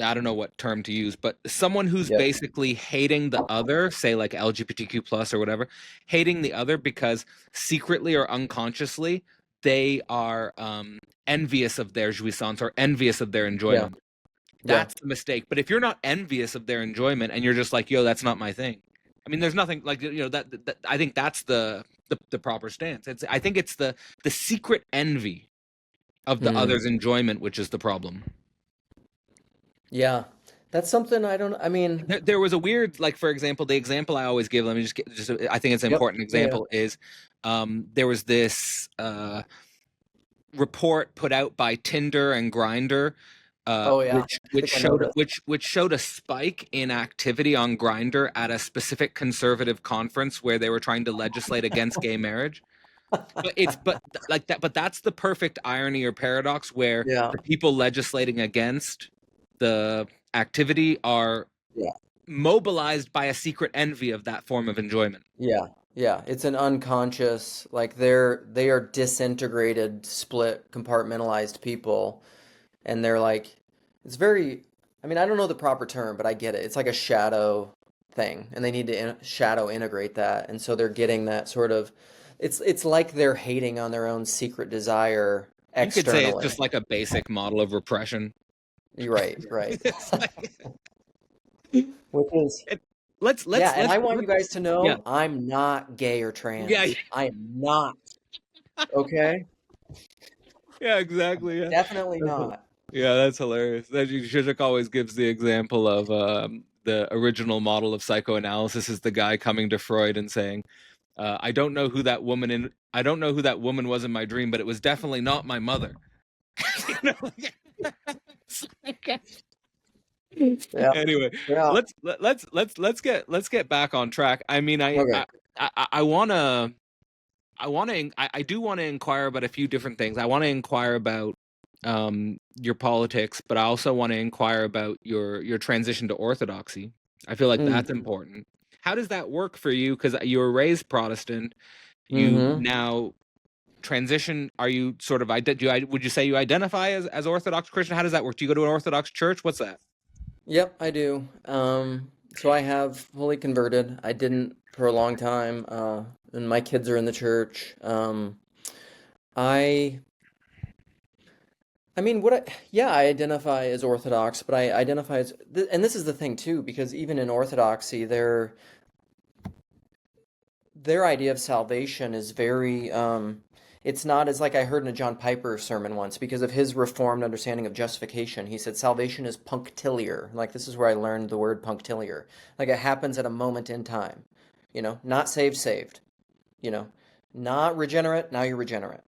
I don't know what term to use, but someone who's Yep. basically hating the other, say like LGBTQ plus or whatever, hating the other because secretly or unconsciously they are envious of their jouissance or envious of their Yeah. enjoyment. Yeah. That's the mistake. But if you're not envious of their enjoyment and you're just like, yo, that's not my thing. I mean, there's nothing like that I think that's the proper stance. I think it's the secret envy of the Hmm. other's enjoyment which is the problem. Yeah. That's something I don't, I mean, There was a weird, like for example, the example I always give. Let me just get just. I think it's an yep. important Yeah. Yeah. example. Is there was this report put out by Tinder and Grinder, Oh, yeah. I which think I know showed this. which showed a spike in activity on Grinder at a specific conservative conference where they were trying to legislate against gay marriage. But like that. But that's the perfect irony or paradox where Yeah. the people legislating against the activity are Yeah. mobilized by a secret envy of that form of enjoyment. Yeah. Yeah. It's an unconscious, like they are disintegrated, split, compartmentalized people. And they're like, it's very, I mean, I don't know the proper term, but I get it. It's like a shadow thing, and they need to shadow integrate that. And so they're getting that sort of, it's like they're hating on their own secret desire You could say it's externally. just like a basic model of repression. You're right, right. It's like, Which is, it, yeah, and I want you let's guys to yeah know I'm not gay or yeah trans. I am not, okay? yeah exactly yeah. Definitely not. Yeah, that's hilarious. That Zizek always gives the example of the original model of psychoanalysis is the guy coming to Freud and saying, I don't know who that woman was in my dream, but it was definitely not my mother." You know? Yeah, Anyway, yeah. let's get back on track. I mean, Okay. I wanna I do want to inquire about a few different things. I want to inquire about your politics, but I also want to inquire about your transition to orthodoxy. I feel like that's Mm. important. How does that work for you? Because you were raised Protestant, you Mm-hmm. now transition. Are you sort of would you say you identify as Orthodox Christian? How does that work? Do you go to an Orthodox church? What's that? Yep, I do. So I have fully converted. I didn't for a long time, and my kids are in the church. I, I mean, yeah, I identify as Orthodox, but I identify as, and this is the thing too, because even in Orthodoxy, their idea of salvation is very, It's not as like I heard in a John Piper sermon once because of his reformed understanding of justification. He said salvation is punctiliar. Like this is where I learned the word punctiliar. Like it happens at a moment in time. Not saved, saved. You know, not regenerate, now you're regenerate.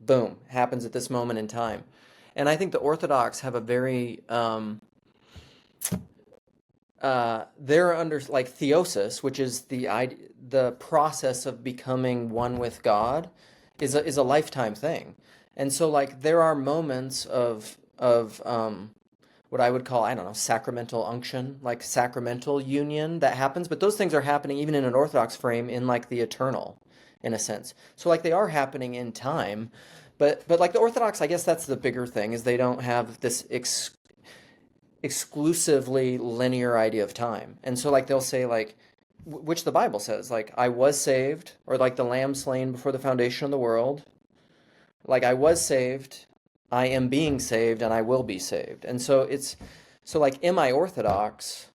Boom, happens at this moment in time. And I think the Orthodox have a very they're under like theosis, which is the process of becoming one with God, is a lifetime thing. And so like there are moments of what I would call, I don't know, sacramental unction, like sacramental union that happens, but those things are happening even in an Orthodox frame in like the eternal, in a sense. So like they are happening in time, but like the Orthodox, I guess that's the bigger thing is they don't have this exclusively linear idea of time. And so like they'll say like which the Bible says like I was saved or like the lamb slain before the foundation of the world. Like I was saved, I am being saved and I will be saved. And so it's so like am I Orthodox?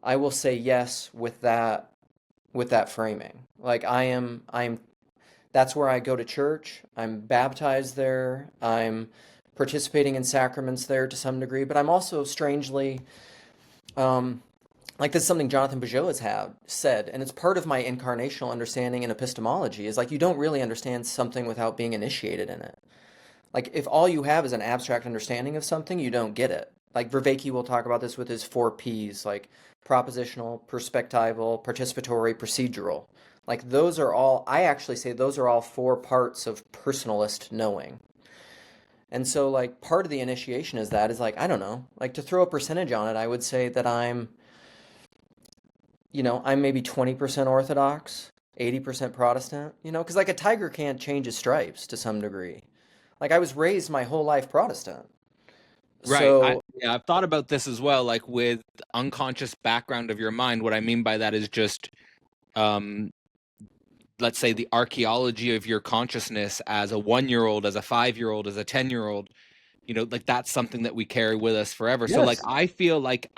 I will say yes with that framing. Like I'm that's where I go to church. I'm baptized there. I'm participating in sacraments there to some degree, but I'm also strangely, like this is something Jonathan Peugeot has said, and it's part of my incarnational understanding in epistemology, is like you don't really understand something without being initiated in it. Like if all you have is an abstract understanding of something, you don't get it. Like Vervaeke will talk about this with his four P's, like propositional, perspectival, participatory, procedural. Like those are all, I actually say those are all four parts of personalist knowing. And so like part of the initiation is like, I don't know, like to throw a percentage on it, I would say that I'm maybe 20% Orthodox, 80% Protestant, because like a tiger can't change his stripes to some degree. Like I was raised my whole life Protestant. Right. So, Yeah, I've thought about this as well, like with unconscious background of your mind. What I mean by that is just, um, let's say the archaeology of your consciousness as a 1-year-old, as a 5-year-old, as a 10-year-old, like that's something that we carry with us forever. So like yes, I feel like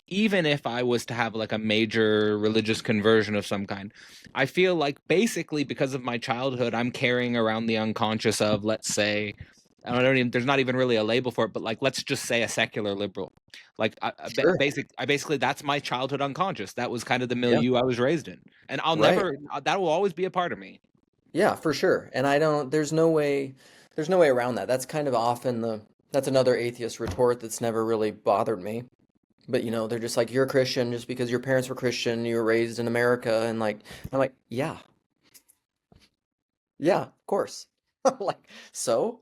even if I was to have like a major religious conversion of some kind, I feel like basically because of my childhood I'm carrying around the unconscious of, let's say, I don't even, there's not even really a label for it, but like let's just say a secular liberal. Like sure. I basically, that's my childhood unconscious. That was kind of the Yeah, milieu I was raised in. And I'll right. never, that will always be a part of me. Yeah, for sure. And I don't, there's no way around that. That's kind of often that's another atheist retort that's never really bothered me. But they're just like, you're a Christian just because your parents were Christian, you were raised in America, and like, I'm like, yeah, yeah, of course. Like, so?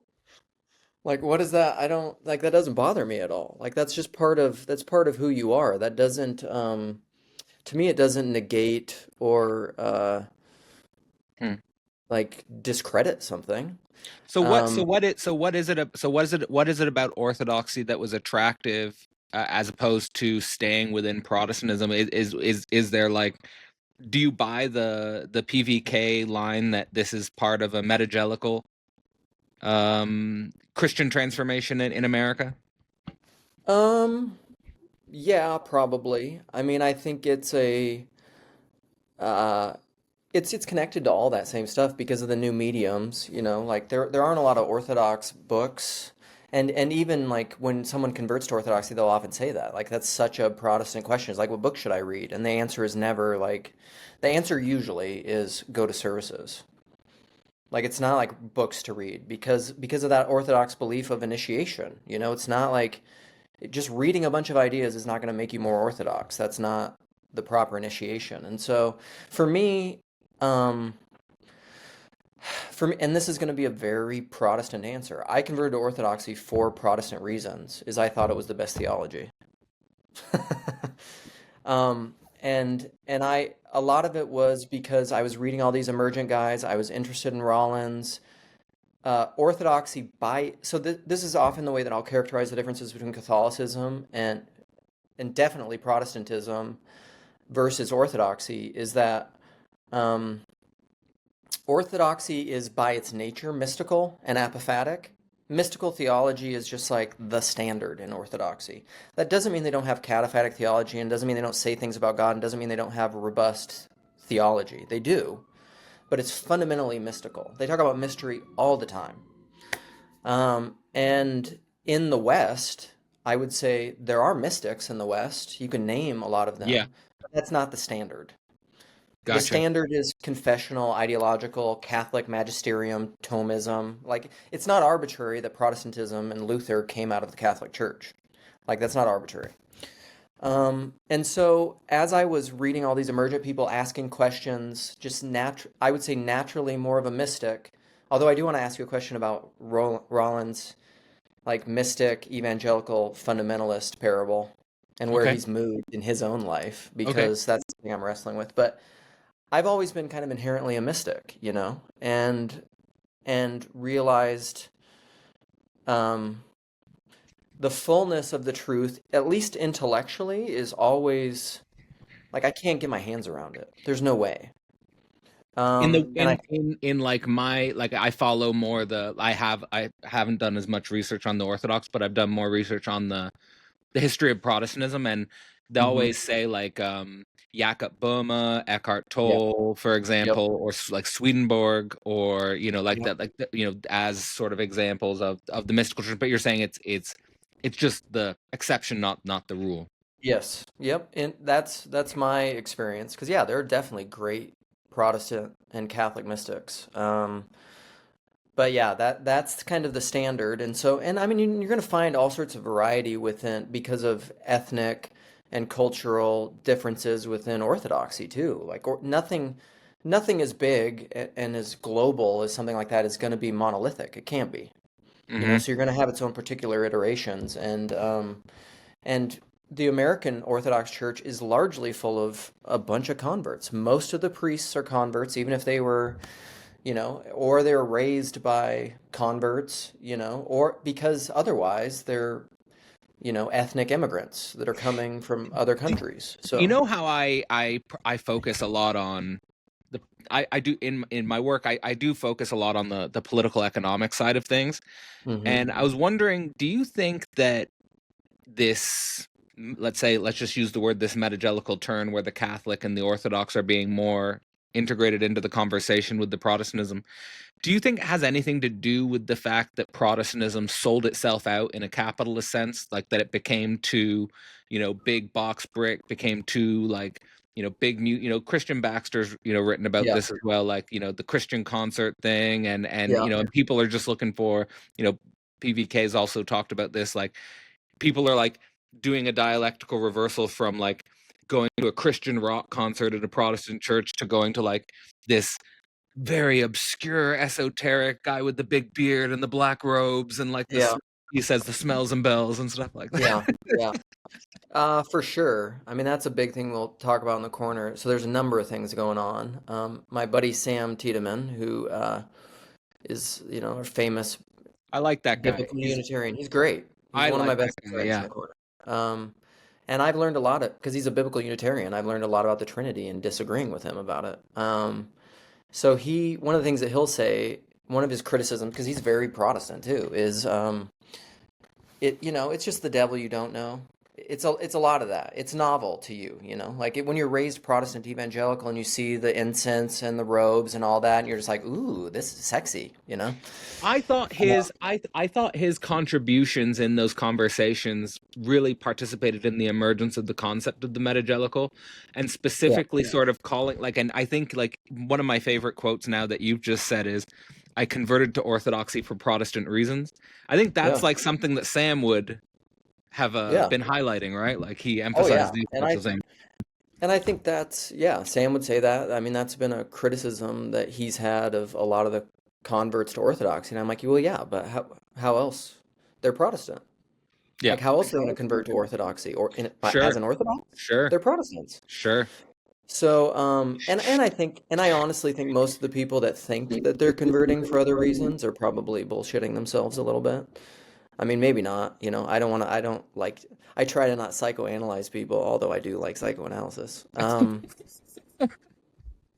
Like, what is that? I don't like that doesn't bother me at all. Like, that's part of who you are. That doesn't, to me, it doesn't negate or Hmm. like discredit something. So what? So Um, what? It. So what is it? So what is it? What is it about orthodoxy that was attractive, as opposed to staying within Protestantism? Is there like? Do you buy the PVK line that this is part of a metagelical Christian transformation in America? um, yeah, probably. I mean, I think uh, it's connected to all that same stuff because of the new mediums, like there aren't a lot of Orthodox books. And even like when someone converts to Orthodoxy, they'll often say that. Like that's such a Protestant question. It's like, what book should I read? And the answer is never like the answer usually is go to services. Like it's not like books to read because of that Orthodox belief of initiation. It's not like just reading a bunch of ideas is not going to make you more Orthodox. That's not the proper initiation. And so for me, um, and this is going to be a very Protestant answer. I converted to Orthodoxy for Protestant reasons, is I thought it was the best theology. And I a lot of it was because I was reading all these emergent guys. I was interested in Rollins. Orthodoxy by so this is often the way that I'll characterize the differences between Catholicism and definitely Protestantism versus Orthodoxy is that um, Orthodoxy is by its nature mystical and apophatic. Mystical theology is just like the standard in Orthodoxy. That doesn't mean they don't have cataphatic theology and doesn't mean they don't say things about God and doesn't mean they don't have robust theology. They do. but it's fundamentally mystical. They talk about mystery all the time. And in the West, I would say there are mystics in the West. You can name a lot of Yeah, them, but that's not the standard. The gotcha. standard is confessional, ideological, Catholic magisterium, Thomism. Like, it's not arbitrary that Protestantism and Luther came out of the Catholic Church. Like, that's not arbitrary. And so as I was reading all these emergent people asking questions, I would say naturally more of a mystic. Although I do want to ask you a question about Rollins' like mystic evangelical fundamentalist parable and where Okay. he's moved in his own life, Okay. because that's something I'm wrestling with. But I've always been kind of inherently a mystic, and realized um, the fullness of the truth, at least intellectually, is always like I can't get my hands around it. There's no way. In the And I in like my like I follow more I haven't done as much research on the Orthodox, but I've done more research on the history of Protestantism, and they hmm always say like Jakob Boehme, Eckhart yeah, Tolle, for yep, example, or like Swedenborg, or like yep, that, as sort of examples of the mystical tradition. But you're saying it's just the exception, not the rule. yes, yep. And that's my experience. Because yeah, there are definitely great Protestant and Catholic mystics. But yeah, that's kind of the standard. And I mean, you're going to find all sorts of variety within because of ethnic and cultural differences within Orthodoxy too. Like nothing as big and as global as something like that is going to be monolithic. It can't be. Hmm. So you're going to have its own particular iterations, and the American Orthodox Church is largely full of a bunch of converts. Most of the priests are converts, even if they were, or they're raised by converts, or because otherwise they're, ethnic immigrants that are coming from other countries. You So, know how I focus a lot on the I do in my work, I do focus a lot on the political economic side of things. hmm And I was wondering, do you think that this, let's just use the word, this metagelical turn where the Catholic and the Orthodox are being more integrated into the conversation with the Protestantism, do you think it has anything to do with the fact that Protestantism sold itself out in a capitalist sense, like that it became too, big box brick, became too like, big Christian Baxter's, written about yeah, this as well, like, the Christian concert thing, and yeah, and people are just looking for, PVK's also talked about this, like people are like doing a dialectical reversal from like going to a Christian rock concert at a Protestant church to going to like this very obscure esoteric guy with the big beard and the black robes and like this, yeah, he says, the smells and bells and stuff like that. yeah, yeah. For sure. I mean, that's a big thing we'll talk about in the corner. So there's a number of things going on. My buddy Sam Tiedemann, who is, a famous I like that guy. biblical He's Unitarian. He's great. He's I one of my like that best guy. friends in Yeah. the corner. Um, and I've learned a lot because he's a biblical Unitarian. I've learned a lot about the Trinity and disagreeing with him about it. So one of the things that he'll say, one of his criticisms, because he's very Protestant too, is it's just the devil you don't know. It's a lot of that. It's novel to you, like when you're raised Protestant evangelical and you see the incense and the robes and all that, and you're just like, ooh, this is sexy. I thought Uh, I thought his contributions in those conversations really participated in the emergence of the concept of the metagelical, and yeah, specifically sort of calling like, and I think like one of my favorite quotes now that you've just said is, I converted to Orthodoxy for Protestant reasons. I think yeah, that's like something that Sam would have yeah. been highlighting, right? Like he Oh emphasized yeah, these and sorts I of things. and I think that's yeah. Sam would say that. I mean, that's been a criticism that he's had of a lot of the converts to Orthodoxy, and I'm like, well, yeah, but how else? They're Protestant. Yeah. Like, how else are they going to convert to Orthodoxy or as Sure. an Orthodox? Sure. They're Protestants. Sure. So, and I honestly think most of the people that think that they're converting for other reasons are probably bullshitting themselves a little bit. I mean, maybe not, I don't like, I try to not psychoanalyze people, although I do like psychoanalysis.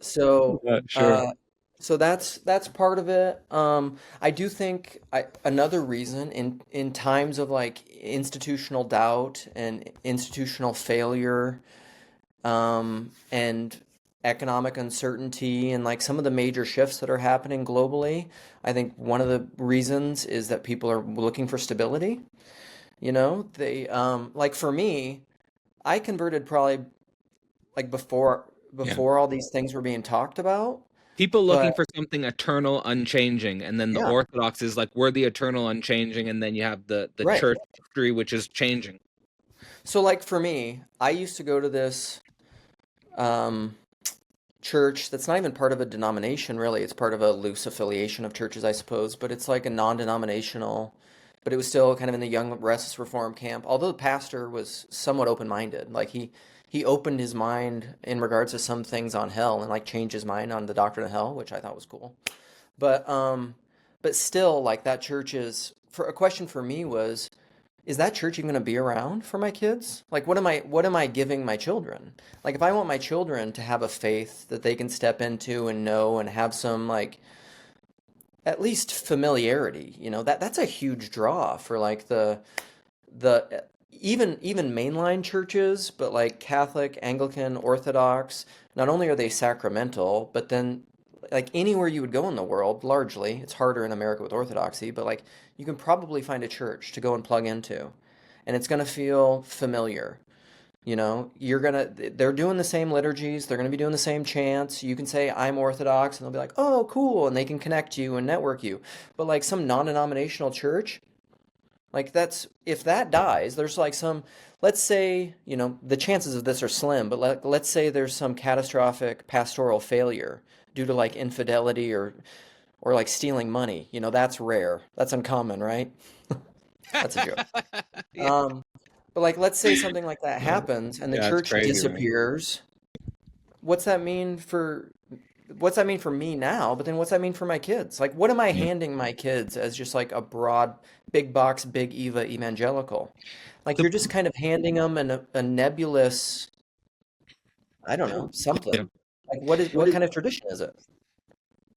So, Yeah, sure. uh, so that's part of it. I do think another reason in times of like institutional doubt and institutional failure, and economic uncertainty and like some of the major shifts that are happening globally. I think one of the reasons is that people are looking for stability. They like for me, I converted probably like Yeah. before all these things were being talked about. People looking But for something eternal, unchanging, and then the yeah, Orthodox is like we're the eternal, unchanging, and then you have the right. church history, which is changing. So like for me, I used to go to this um, church that's not even part of a denomination, really. It's part of a loose affiliation of churches, I suppose, but it's like a non-denominational, but it was still kind of in the young restless reform camp. Although the pastor was somewhat open-minded, like he opened his mind in regards to some things on hell and like changed his mind on the doctrine of hell, which I thought was cool. But um but still like that church is for a question for me was is that church even going to be around for my kids? Like what am I giving my children? Like if I want my children to have a faith that they can step into and know and have some like at least familiarity, that's a huge draw for like the even mainline churches, but like Catholic, Anglican, Orthodox, not only are they sacramental, but then like anywhere you would go in the world, largely, it's harder in America with Orthodoxy, but like you can probably find a church to go and plug into, and it's going to feel familiar. They're doing the same liturgies, they're going to be doing the same chants. You can say, I'm Orthodox, and they'll be like, oh, cool, and they can connect you and network you. But like some non denominational church, like that's if that dies, there's like some let's say, the chances of this are slim, but let's say there's some catastrophic pastoral failure due to like infidelity or like stealing money. That's rare. That's uncommon, right? That's a joke. Yeah. Um, but like let's say something like that happens and the Yeah, it's church crazy, right? disappears. What's that mean for what's that mean for me now? But then what's that mean for my kids? Like, what am I Yeah. handing my kids as just like a broad, big box, big Eva evangelical? Like, The, you're just kind of handing them a nebulous, I don't know, yeah. something. Like, what kind of tradition is it?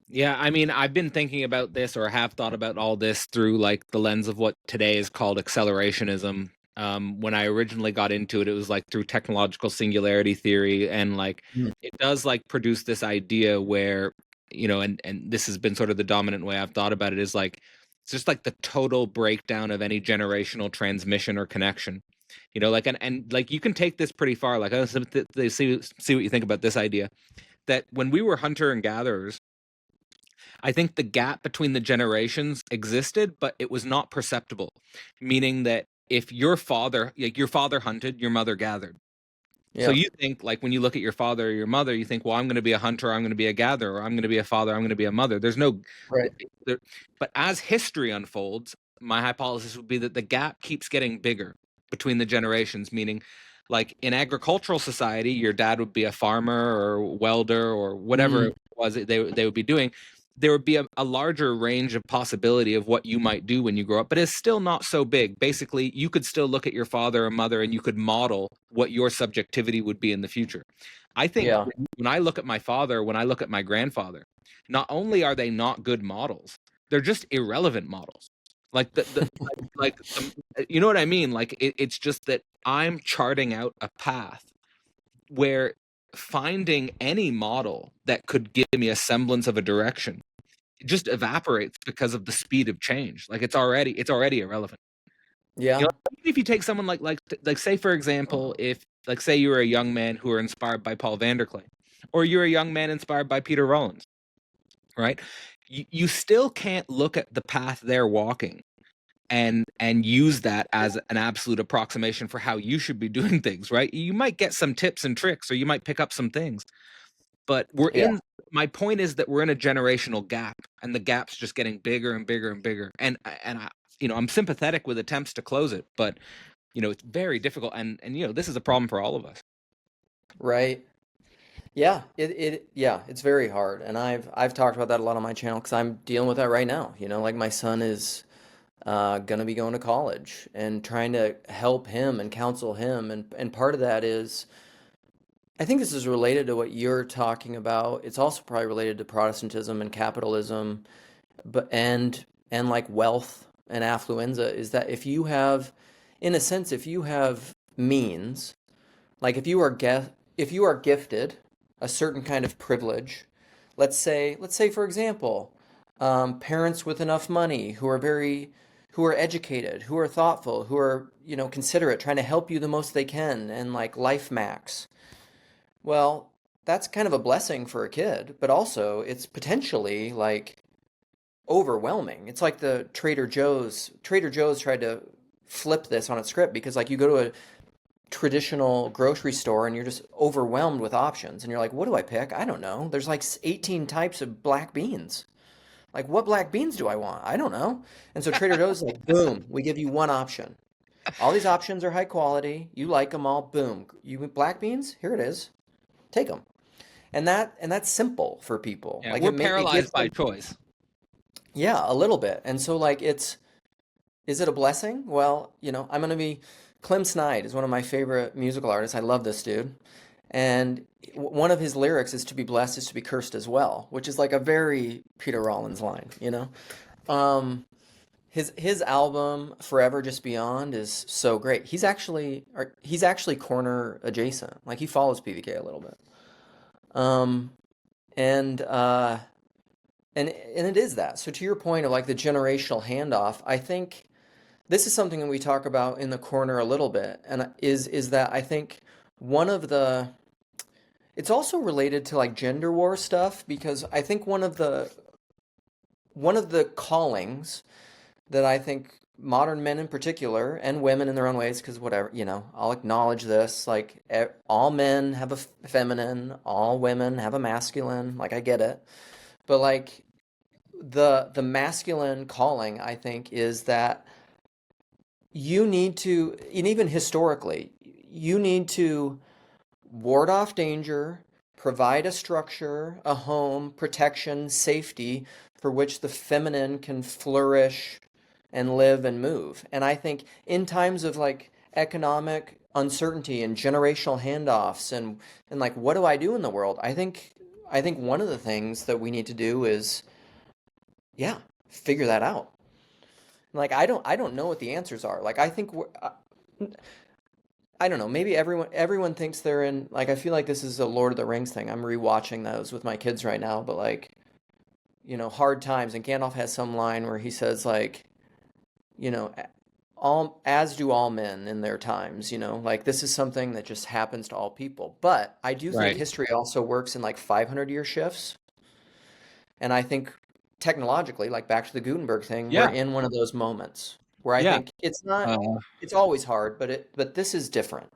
Yeah, I mean, I've been thinking about this or have thought about all this through like the lens of what today is called accelerationism. When I originally got into it, it was like through technological singularity theory, and like Mm. it does like produce this idea where, and this has been sort of the dominant way I've thought about it is like it's just like the total breakdown of any generational transmission or connection. Like and like you can take this pretty far. Like they see what you think about this idea that when we were hunter and gatherers, I think the gap between the generations existed, but it was not perceptible. Meaning that if your father hunted, your mother gathered. So Yeah, you think like when you look at your father or your mother, you think, well, I'm going to be a hunter, I'm going to be a gatherer, or I'm going to be a father, I'm going to be a mother. There's no, right. there, but as history unfolds, my hypothesis would be that the gap keeps getting bigger between the generations. Meaning, like in agricultural society, your dad would be a farmer or welder or whatever Mm, it was that they would be doing. There would be a larger range of possibility of what you might do when you grow up, but it's still not so big. Basically, you could still look at your father or mother and you could model what your subjectivity would be in the future. I think yeah, when I look at my father, when I look at my grandfather, not only are they not good models, they're just irrelevant models. Like you know what I mean? Like it's just that I'm charting out a path where finding any model that could give me a semblance of a direction just evaporates because of the speed of change. Like it's already irrelevant. yeah, Even if you take someone like say for example, if like say you were a young man who were inspired by Paul Vanderklay, or you're a young man inspired by Peter Rollins, right? You still can't look at the path they're walking and use that as an absolute approximation for how you should be doing things, right? You might get some tips and tricks, or you might pick up some things, but yeah, my point is that we're in a generational gap, and the gap's just getting bigger and bigger and bigger. And I, I'm sympathetic with attempts to close it, but it's very difficult, and this is a problem for all of us. right. Yeah, yeah, it's very hard. And I've talked about that a lot on my channel because I'm dealing with that right now. Like my son is gonna be going to college and trying to help him and counsel him. And part of that is, I think this is related to what you're talking about. It's also probably related to Protestantism and capitalism, but and like wealth and affluenza is that if you have, in a sense, if you have means, like if you are gifted, a certain kind of privilege. Let's say for example, parents with enough money who are educated, who are thoughtful, who are, considerate, trying to help you the most they can, and like life max. Well, that's kind of a blessing for a kid, but also it's potentially like overwhelming. It's like the Trader Joe's tried to flip this on its script because like you go to a traditional grocery store and you're just overwhelmed with options and you're like, what do I pick? I don't know. There's like 18 types of black beans. Like, what black beans do I want? I don't know. And so Trader Joe's is like, boom, we give you one option. All these options are high quality. You like them all. Boom. You want black beans? Here it is. Take them. And that's simple for people. Yeah, Like we're it gives paralyzed by them, choice. yeah, a little bit. And so like is it a blessing? Well, I'm gonna be Clem Snide is one of my favorite musical artists. I love this dude. And one of his lyrics is to be blessed is to be cursed as well, which is like a very Peter Rollins line. Um, his album Forever Just Beyond is so great. He's actually corner adjacent. Like he follows PVK a little bit. Um, and and it is that. So to your point of like the generational handoff, I think this is something that we talk about in the corner a little bit, and is that I think one of the it's also related to like gender war stuff because I think one of the callings that I think modern men in particular and women in their own ways, because whatever, I'll acknowledge this, like all men have a feminine, all women have a masculine, like I get it. But like the masculine calling, I think, is that you need to, and even historically, you need to ward off danger, provide a structure, a home, protection, safety for which the feminine can flourish and live and move. And I think in times of like economic uncertainty and generational handoffs and like what do I do in the world? I think one of the things that we need to do is yeah, figure that out. Like I don't know what the answers are. Like I think I don't know. Maybe everyone thinks they're in like I feel like this is a Lord of the Rings thing. I'm rewatching those with my kids right now, but like, hard times and Gandalf has some line where he says like, you know, all as do all men in their times, like this is something that just happens to all people. But I do think Right. history also works in like 500-year shifts, and I think technologically, like back to the Gutenberg thing, we're Yeah. in one of those moments where I Yeah. think it's not Uh, it's always hard, but this is different.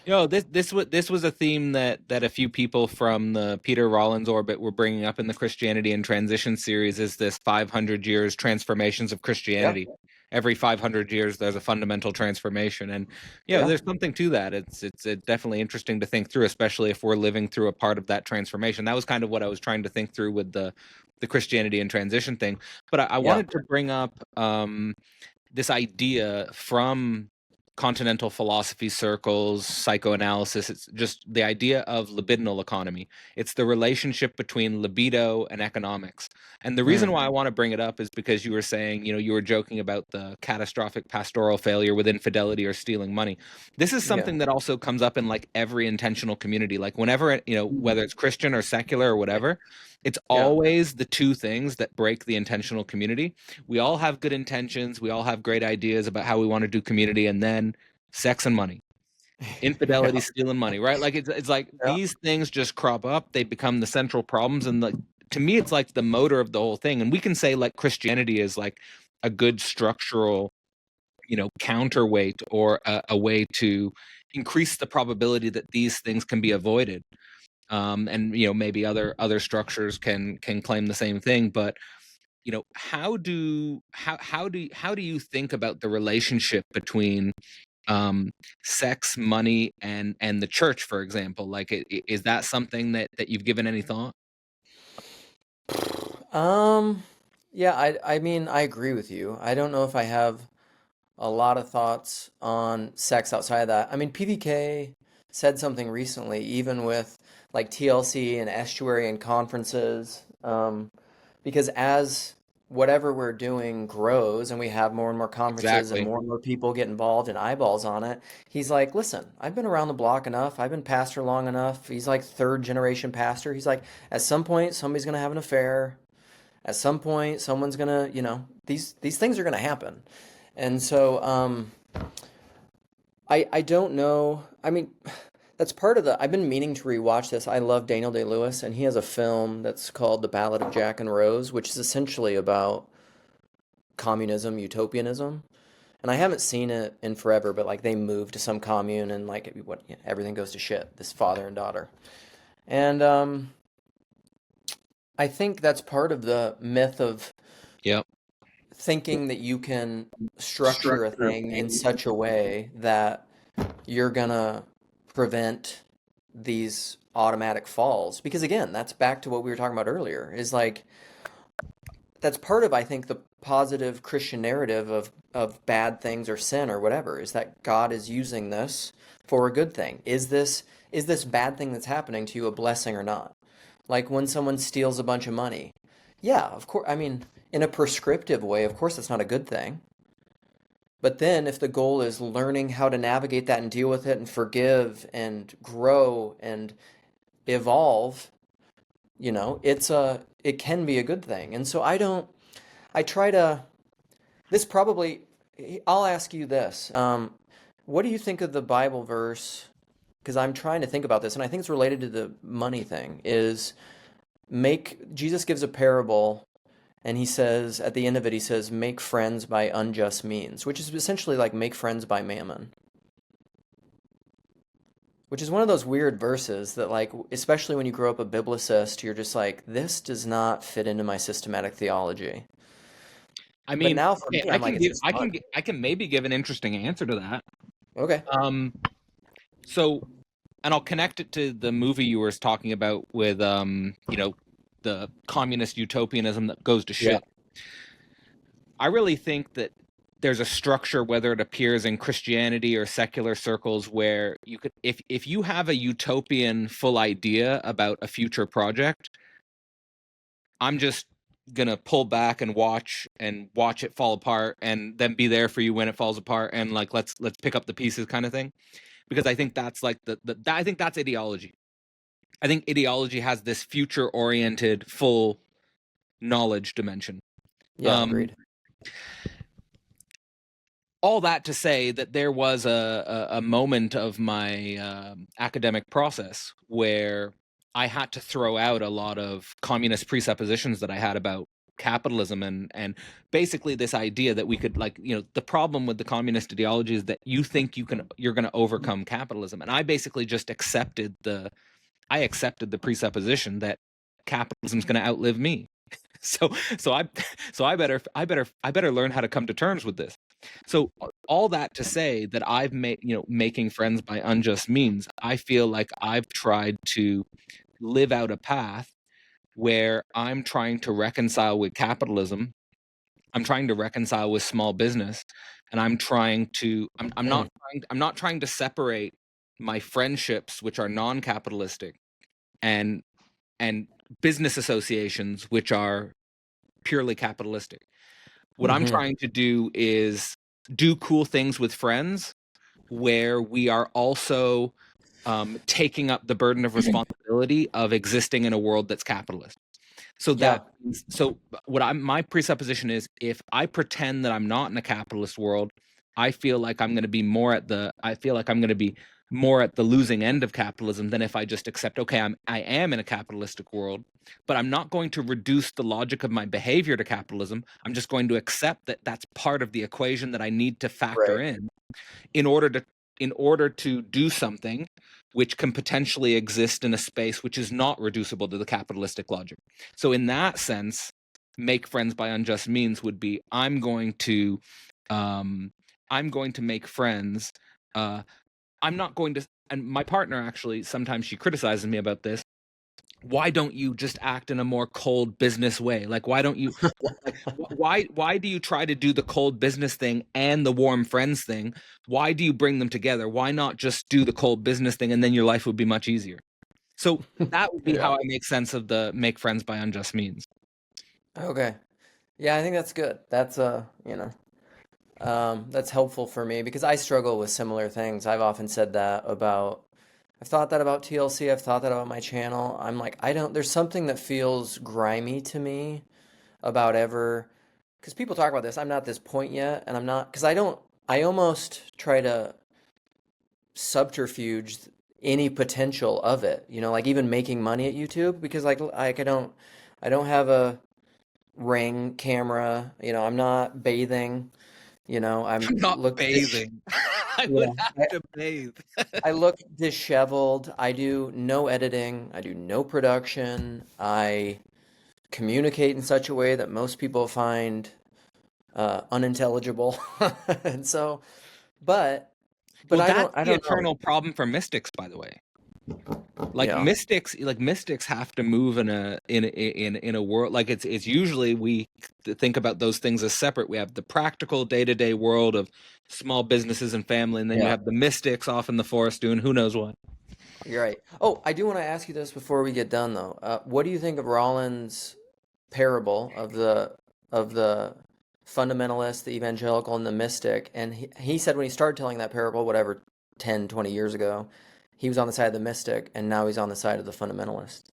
this was a theme that a few people from the Peter Rollins orbit were bringing up in the Christianity and Transition series. Is this 500 years transformations of Yeah. Christianity? Every 500 years, there's a fundamental transformation, and Yeah. there's something to that. It's definitely interesting to think through, especially if we're living through a part of that transformation. That was kind of what I was trying to think through with the Christianity and Transition thing. But I Yeah. wanted to bring up this idea from continental philosophy circles, psychoanalysis. It's just the idea of libidinal economy. It's the relationship between libido and economics. And the reason Mm. why I want to bring it up is because you were saying, you were joking about the catastrophic pastoral failure with infidelity or stealing money. This is Yeah. something that also comes up in like every intentional community. Like whenever, whether it's Christian or secular or whatever, it's Yeah. always the two things that break the intentional community. We all have good intentions, we all have great ideas about how we want to do community, and then sex and money, Yeah. infidelity, stealing money, right? Like it's like Yeah. these things just crop up, they become the central problems, and like to me it's like the motor of the whole thing. And we can say like Christianity is like a good structural, counterweight, or a way to increase the probability that these things can be avoided. And maybe other structures can claim the same thing. But how do you think about the relationship between um sex, money, and the church, for example? Like, is that something that you've given any thought? Um, yeah, I mean, I agree with you. I don't know if I have a lot of thoughts on sex outside of that. I mean, PVK said something recently, even with like TLC and estuary and conferences, because whatever we're doing grows and we have more and more conferences Exactly. and more people get involved and eyeballs on it, he's like, listen, I've been around the block enough. I've been pastor long enough. He's like third generation pastor. He's like, at some point, somebody's going to have an affair. At some point, someone's going to, these things are going to happen. And so, I don't know. I mean, that's part of the. I've been meaning to rewatch this. I love Daniel Day-Lewis, and he has a film that's called The Ballad of Jack and Rose, which is essentially about communism, utopianism. And I haven't seen it in forever, but like they move to some commune and like everything goes to shit. This father and daughter, and I think that's part of the myth of Yep. thinking that you can structure a thing in such a way that you're gonna prevent these automatic falls. Because again, that's back to what we were talking about earlier, is like that's part of I think the positive Christian narrative of bad things or sin or whatever, is that God is using this for a good thing. Is this bad thing that's happening to you a blessing or not? Like when someone steals a bunch of money. Yeah, of course. I mean, in a prescriptive way, of course, that's not a good thing. But then if the goal is learning how to navigate that and deal with it and forgive and grow and evolve, it can be a good thing. And so I try to, this probably, I'll ask you this. What do you think of the Bible verse? Because I'm trying to think about this, and I think it's related to the money thing, is Jesus gives a parable, and he says, at the end of it, he says, make friends by unjust means, which is essentially like make friends by mammon, which is one of those weird verses that, like, especially when you grow up a biblicist, you're just like, this does not fit into my systematic theology. I But mean, now for okay, me, I'm like, it's fun. I can maybe give an interesting answer to that. Okay. Um, so, and I'll connect it to the movie you were talking about with, the communist utopianism that goes to Yeah. shit. I really think that there's a structure, whether it appears in Christianity or secular circles, where you could, if you have a utopian full idea about a future project, I'm just gonna pull back and watch it fall apart, and then be there for you when it falls apart, and like let's pick up the pieces, kind of thing. Because I think that's like I think that's ideology. I think ideology has this future oriented, full knowledge dimension. Yeah, Um, agreed. all that to say that there was a moment of my academic process where I had to throw out a lot of communist presuppositions that I had about capitalism, and basically this idea that we could, like, the problem with the communist ideology is that you think you're going to overcome capitalism, and I basically just accepted the presupposition that capitalism is going to outlive me. So so I so I better learn how to come to terms with this. So all that to say that I've made, making friends by unjust means, I feel like I've tried to live out a path where I'm trying to reconcile with capitalism. I'm trying to reconcile with small business, and Mm, I'm not trying to separate my friendships, which are non-capitalistic, and and business associations, which are purely capitalistic. What I'm hmm trying to do is do cool things with friends where we are also taking up the burden of responsibility of existing in a world that's capitalist. So Yeah. that so what I'm my presupposition is, if I pretend that I'm not in a capitalist world, I feel like I'm going to be more at the losing end of capitalism than if I just accept, okay, I am in a capitalistic world, but I'm not going to reduce the logic of my behavior to capitalism. I'm just going to accept that that's part of the equation that I need to factor Right. in order to do something which can potentially exist in a space which is not reducible to the capitalistic logic. So in that sense, make friends by unjust means would be, um, I'm going to make friends. I'm not going to, and my partner, actually, sometimes she criticizes me about this. Why don't you just act in a more cold business way? Like, why don't you, like, why do you try to do the cold business thing and the warm friends thing? Why do you bring them together? Why not just do the cold business thing, and then your life would be much easier? So that would be Yeah. how I make sense of the make friends by unjust means. Okay. Yeah, I think that's good. That's that's helpful for me because I struggle with similar things. I've often said that about, I've thought that about TLC, I've thought that about my channel. I'm like, I don't, there's something that feels grimy to me about ever, because people talk about this. I'm not at this point yet, and I'm not, because I don't, I almost try to subterfuge any potential of it, like even making money at YouTube, because I don't have a ring camera, I'm not bathing. I'm I'm not look dish bathing. I yeah. would have I, to bathe. I look disheveled. I do no editing. I do no production. I communicate in such a way that most people find unintelligible. And so, but but Well, I that's don't I the don't know. eternal problem for mystics, by the way. Yeah. Like mystics have to move in a world, like it's usually we think about those things as separate. We have the practical day-to-day world of small businesses and family, and then you Yeah. have the mystics off in the forest doing who knows what. You're right. Oh, I do want to ask you this before we get done though. What do you think of Rollins' parable of the fundamentalist, the evangelical, and the mystic? And he said when he started telling that parable, whatever, 10, 20 years ago, he was on the side of the mystic, and now he's on the side of the fundamentalist.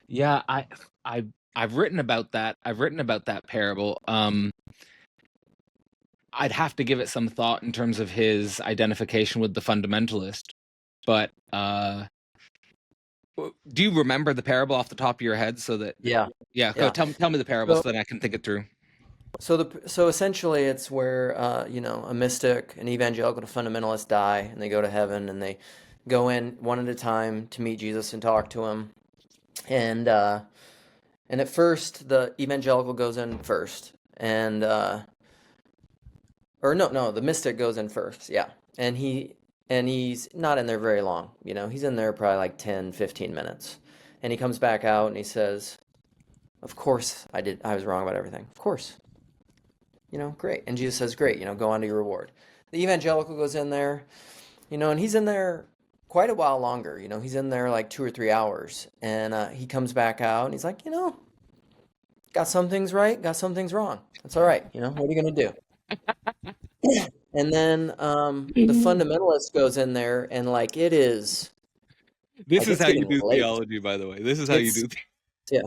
Yeah, I I've written about that. I've written about that parable. I'd have to give it some thought in terms of his identification with the fundamentalist. But do you remember the parable off the top of your head? So that Yeah. yeah, go Yeah. tell me the parable So, so that I can think it through. so essentially, it's where a mystic, an evangelical, a fundamentalist die, and they go to heaven, and they go in one at a time to meet Jesus and talk to him. And and at first, the evangelical goes in first, and or no, the mystic goes in first, yeah. And he's not in there very long, he's in there probably like 10, 15 minutes. And he comes back out and he says, "Of course I was wrong about everything. Of course." Great. And Jesus says, "Great, go on to your reward." The evangelical goes in there, and he's in there quite a while longer. He's in there like 2 or 3 hours. And he comes back out and he's like, got some things right, got some things wrong. That's all right. What are you going to do? And then the fundamentalist goes in there and like it is This like is it's how you getting do late. theology, by the way. This is how you It's do. yeah,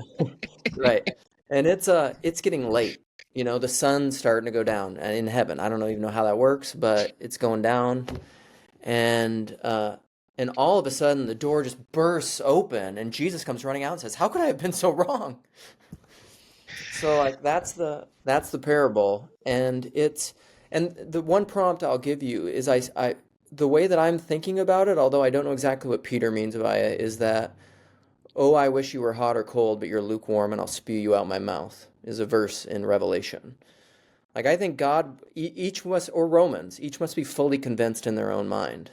right. And it's getting late. The sun's starting to go down in heaven. I don't even know how that works, but it's going down. And all of a sudden the door just bursts open and Jesus comes running out and says, "How could I have been so wrong?" So like that's the parable, and the one prompt I'll give you is the way that I'm thinking about it, although I don't know exactly what Peter means by it, is that, "Oh, I wish you were hot or cold, but you're lukewarm, and I'll spew you out my mouth," is a verse in Revelation. Like I think God, each must, or Romans, each must be fully convinced in their own mind.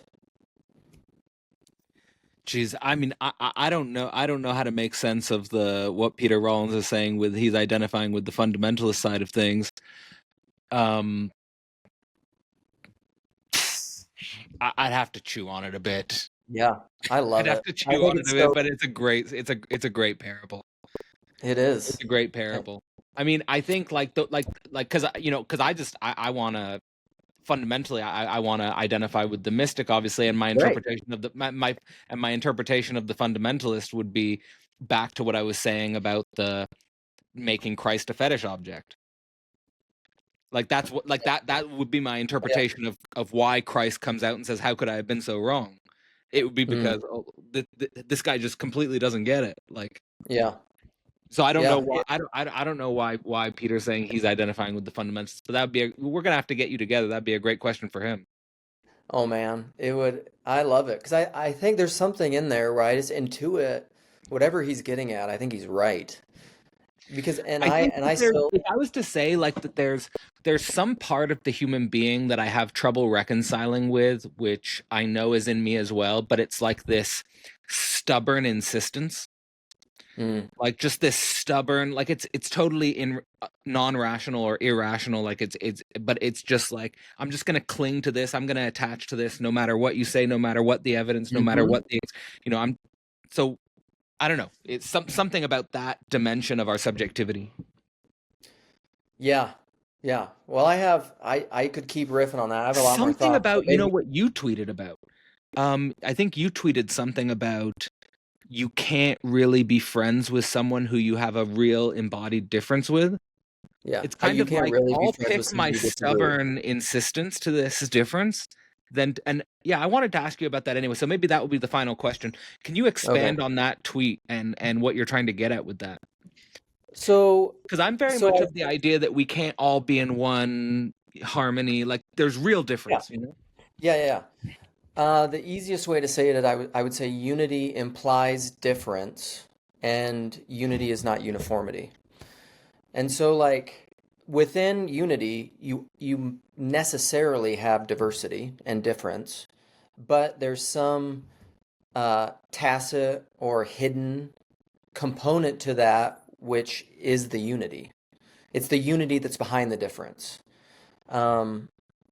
Jeez, I mean, I don't know. I don't know how to make sense of the what Peter Rollins is saying with he's identifying with the fundamentalist side of things. Um, I'd have to chew on it a bit. Yeah, I I'd love have it. to I chew think on it it's a bit, so. but it's a great parable. It It's is. a great Eh, parable. I mean, I think like because I want to fundamentally I want to identify with the mystic, obviously, and my Right. interpretation of my interpretation of the fundamentalist would be back to what I was saying about the making Christ a fetish object. Like that's what like that would be my Yeah. interpretation of why Christ comes out and says, "How could I have been so wrong?" It would be Mm, because this guy just completely doesn't get it. Like, yeah. so I don't know Yeah. why I don't know why Peter's saying he's identifying with the fundamentals. But that would be we're gonna have to get you together. That'd be a great question for him. Oh man, it would. I love it because I think there's something in there where I just intuit whatever he's getting at. I think he's right because and I I think and that I still. if I was to say like that there's some part of the human being that I have trouble reconciling with, which I know is in me as well, but it's like this stubborn insistence. Mm, Like just this stubborn, like it's totally in non-rational or irrational, like it's but it's just like I'm just going to cling to this, I'm going to attach to this no matter what you say, no matter what the evidence, no matter hmm. what the I'm so I don't know. It's something about that dimension of our subjectivity. Yeah. Yeah. Well, I could keep riffing on that. I have a lot more Something thoughts, but about, maybe what you tweeted about. I think you tweeted something about you can't really be friends with someone who you have a real embodied difference with. yeah, It's how kind you of can't like really be I'll friends with pick my somebody you disagree. stubborn insistence to this difference. Then, and yeah, I wanted to ask you about that anyway. So maybe that will be the final question. Can you Okay. expand on that tweet and what you're trying to get at with that? So Because I'm very so much I of the idea that we can't all be in one harmony. Like there's real yeah. difference, you know? Yeah, yeah, yeah. The easiest way to say it, I would say unity implies difference, and unity is not uniformity. And so, like, within unity, you necessarily have diversity and difference, but there's some tacit or hidden component to that, which is the unity. It's the unity that's behind the difference. Um,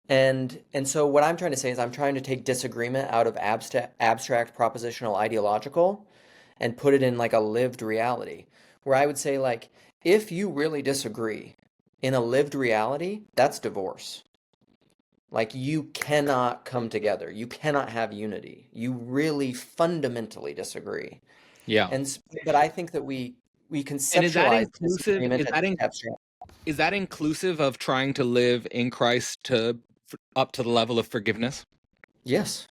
and so what I'm trying to say is I'm trying to take disagreement out of abstract propositional ideological and put it in like a lived reality where I would say like if you really disagree in a lived reality, that's divorce. Like you cannot come together. You cannot have unity. You really fundamentally disagree. Yeah. But I think that we And is that conceptualize inclusive? disagreement as abstract. Is that inclusive of trying to live in Christ to up to the level of forgiveness? Yes.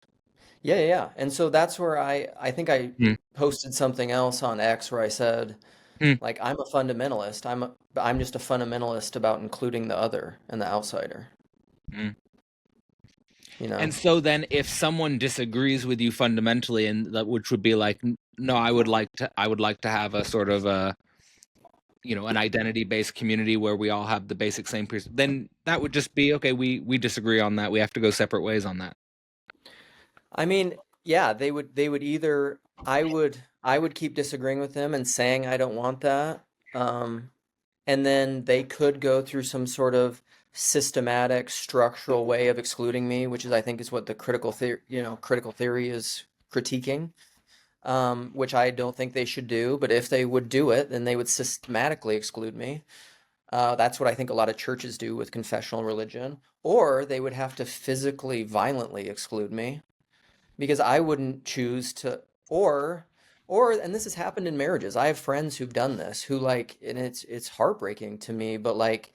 Yeah, yeah, yeah. And so that's where I think I Hmm. posted something else on X where I said Hmm. like I'm a fundamentalist. I'm just a fundamentalist about including the other and the outsider, Hmm. you know. And so then if someone disagrees with you fundamentally and that which would be like no, I would like to have a sort of a an identity based community where we all have the basic same person, then that would just be okay, we disagree on that. We have to go separate ways on that. I mean, yeah, they would either I would keep disagreeing with them and saying I don't want that. Um, and then they could go through some sort of systematic structural way of excluding me, which is I think is what the critical theory is critiquing. Which I don't think they should do. But if they would do it, then they would systematically exclude me. That's what I think a lot of churches do with confessional religion. Or they would have to physically, violently exclude me because I wouldn't choose to. Or, and this has happened in marriages. I have friends who've done this, who like, and it's heartbreaking to me, but like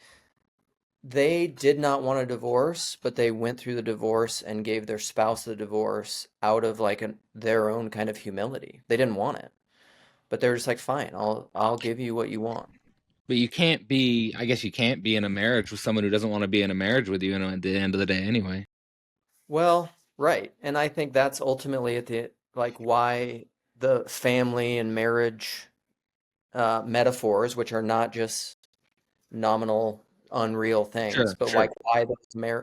they did not want a divorce, but they went through the divorce and gave their spouse the divorce out of like their own kind of humility. They didn't want it. But they're just like, fine, I'll give you what you want. But you can't be, I guess you can't be in a marriage with someone who doesn't want to be in a marriage with you, at the end of the day anyway. Well, right. And I think that's ultimately at the like why the family and marriage metaphors, which are not just nominal, unreal things, Sure, but sure. like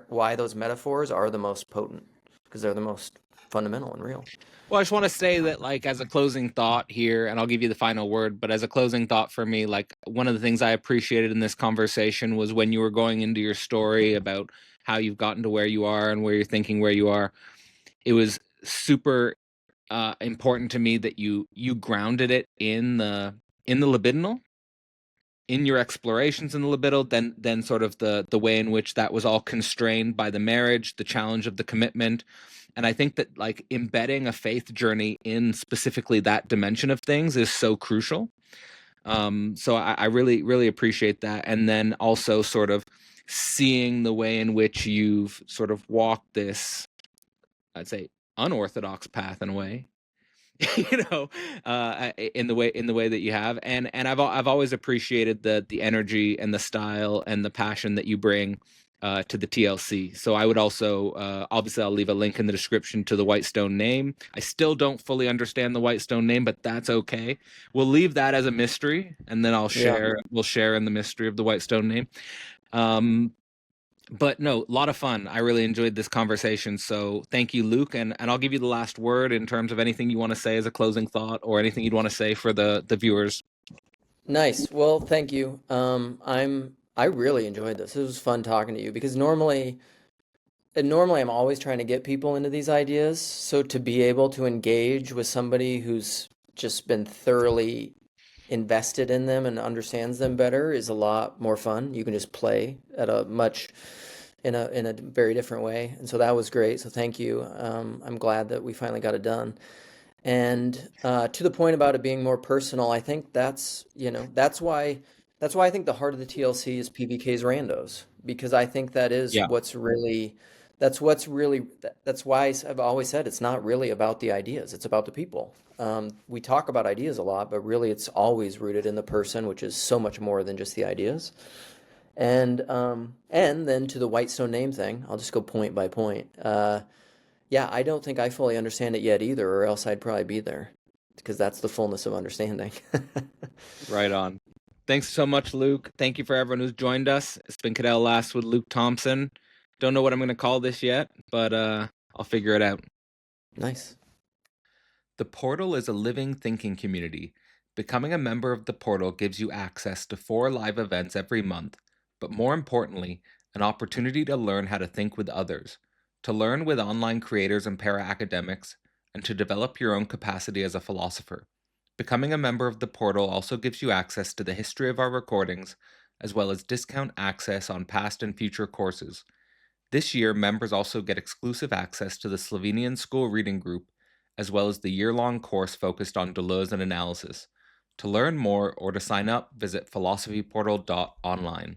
why those metaphors are the most potent because they're the most fundamental and real. Well, I just want to say that, like, as a closing thought here, and I'll give you the final word, but as a closing thought for me, like, one of the things I appreciated in this conversation was when you were going into your story about how you've gotten to where you are and where you're thinking where you are. It was super important to me that you grounded it in the libidinal, in your explorations in the libido, then sort of the way in which that was all constrained by the marriage, the challenge of the commitment. And I think that like embedding a faith journey in specifically that dimension of things is so crucial. So I really really appreciate that. And then also sort of seeing the way in which you've sort of walked this, I'd say, unorthodox path in a way, you know, in the way that you have. And I've always appreciated the energy and the style and the passion that you bring to the TLC. So I would also obviously I'll leave a link in the description to the Whitestone name. I still don't fully understand the Whitestone name, but that's okay. We'll leave that as a mystery, and then Yeah. we'll share in the mystery of the Whitestone name. Um, but no, a lot of fun. I really enjoyed this conversation. So thank you, Luke. And I'll give you the last word in terms of anything you want to say as a closing thought or anything you'd want to say for the viewers. Nice. Well, thank you. I really enjoyed this. It was fun talking to you because normally I'm always trying to get people into these ideas. So to be able to engage with somebody who's just been thoroughly invested in them and understands them better is a lot more fun. You can just play at a much in a very different way. And so that was great. So thank you. I'm glad that we finally got it done. And to the point about it being more personal, I think that's, that's why I think the heart of the TLC is PBK's randos, because I think that is Yeah. what's really that's why I've always said it's not really about the ideas, it's about the people. We talk about ideas a lot, but really it's always rooted in the person, which is so much more than just the ideas. And then to the Whitestone name thing, I'll just go point by point. Yeah, I don't think I fully understand it yet either, or else I'd probably be there, because that's the fullness of understanding. Right on. Thanks so much, Luke. Thank you for everyone who's joined us. It's been Cadell Last with Luke Thompson. Don't know what I'm going to call this yet, but I'll figure it out. Nice. The portal is a living, thinking community. Becoming a member of the portal gives you access to 4 live events every month, but more importantly, an opportunity to learn how to think with others, to learn with online creators and para academics, and to develop your own capacity as a philosopher. Becoming a member of the portal also gives you access to the history of our recordings, as well as discount access on past and future courses. This year, members also get exclusive access to the Slovenian School Reading Group, as well as the year-long course focused on Deleuze and analysis. To learn more or to sign up, visit philosophyportal.online.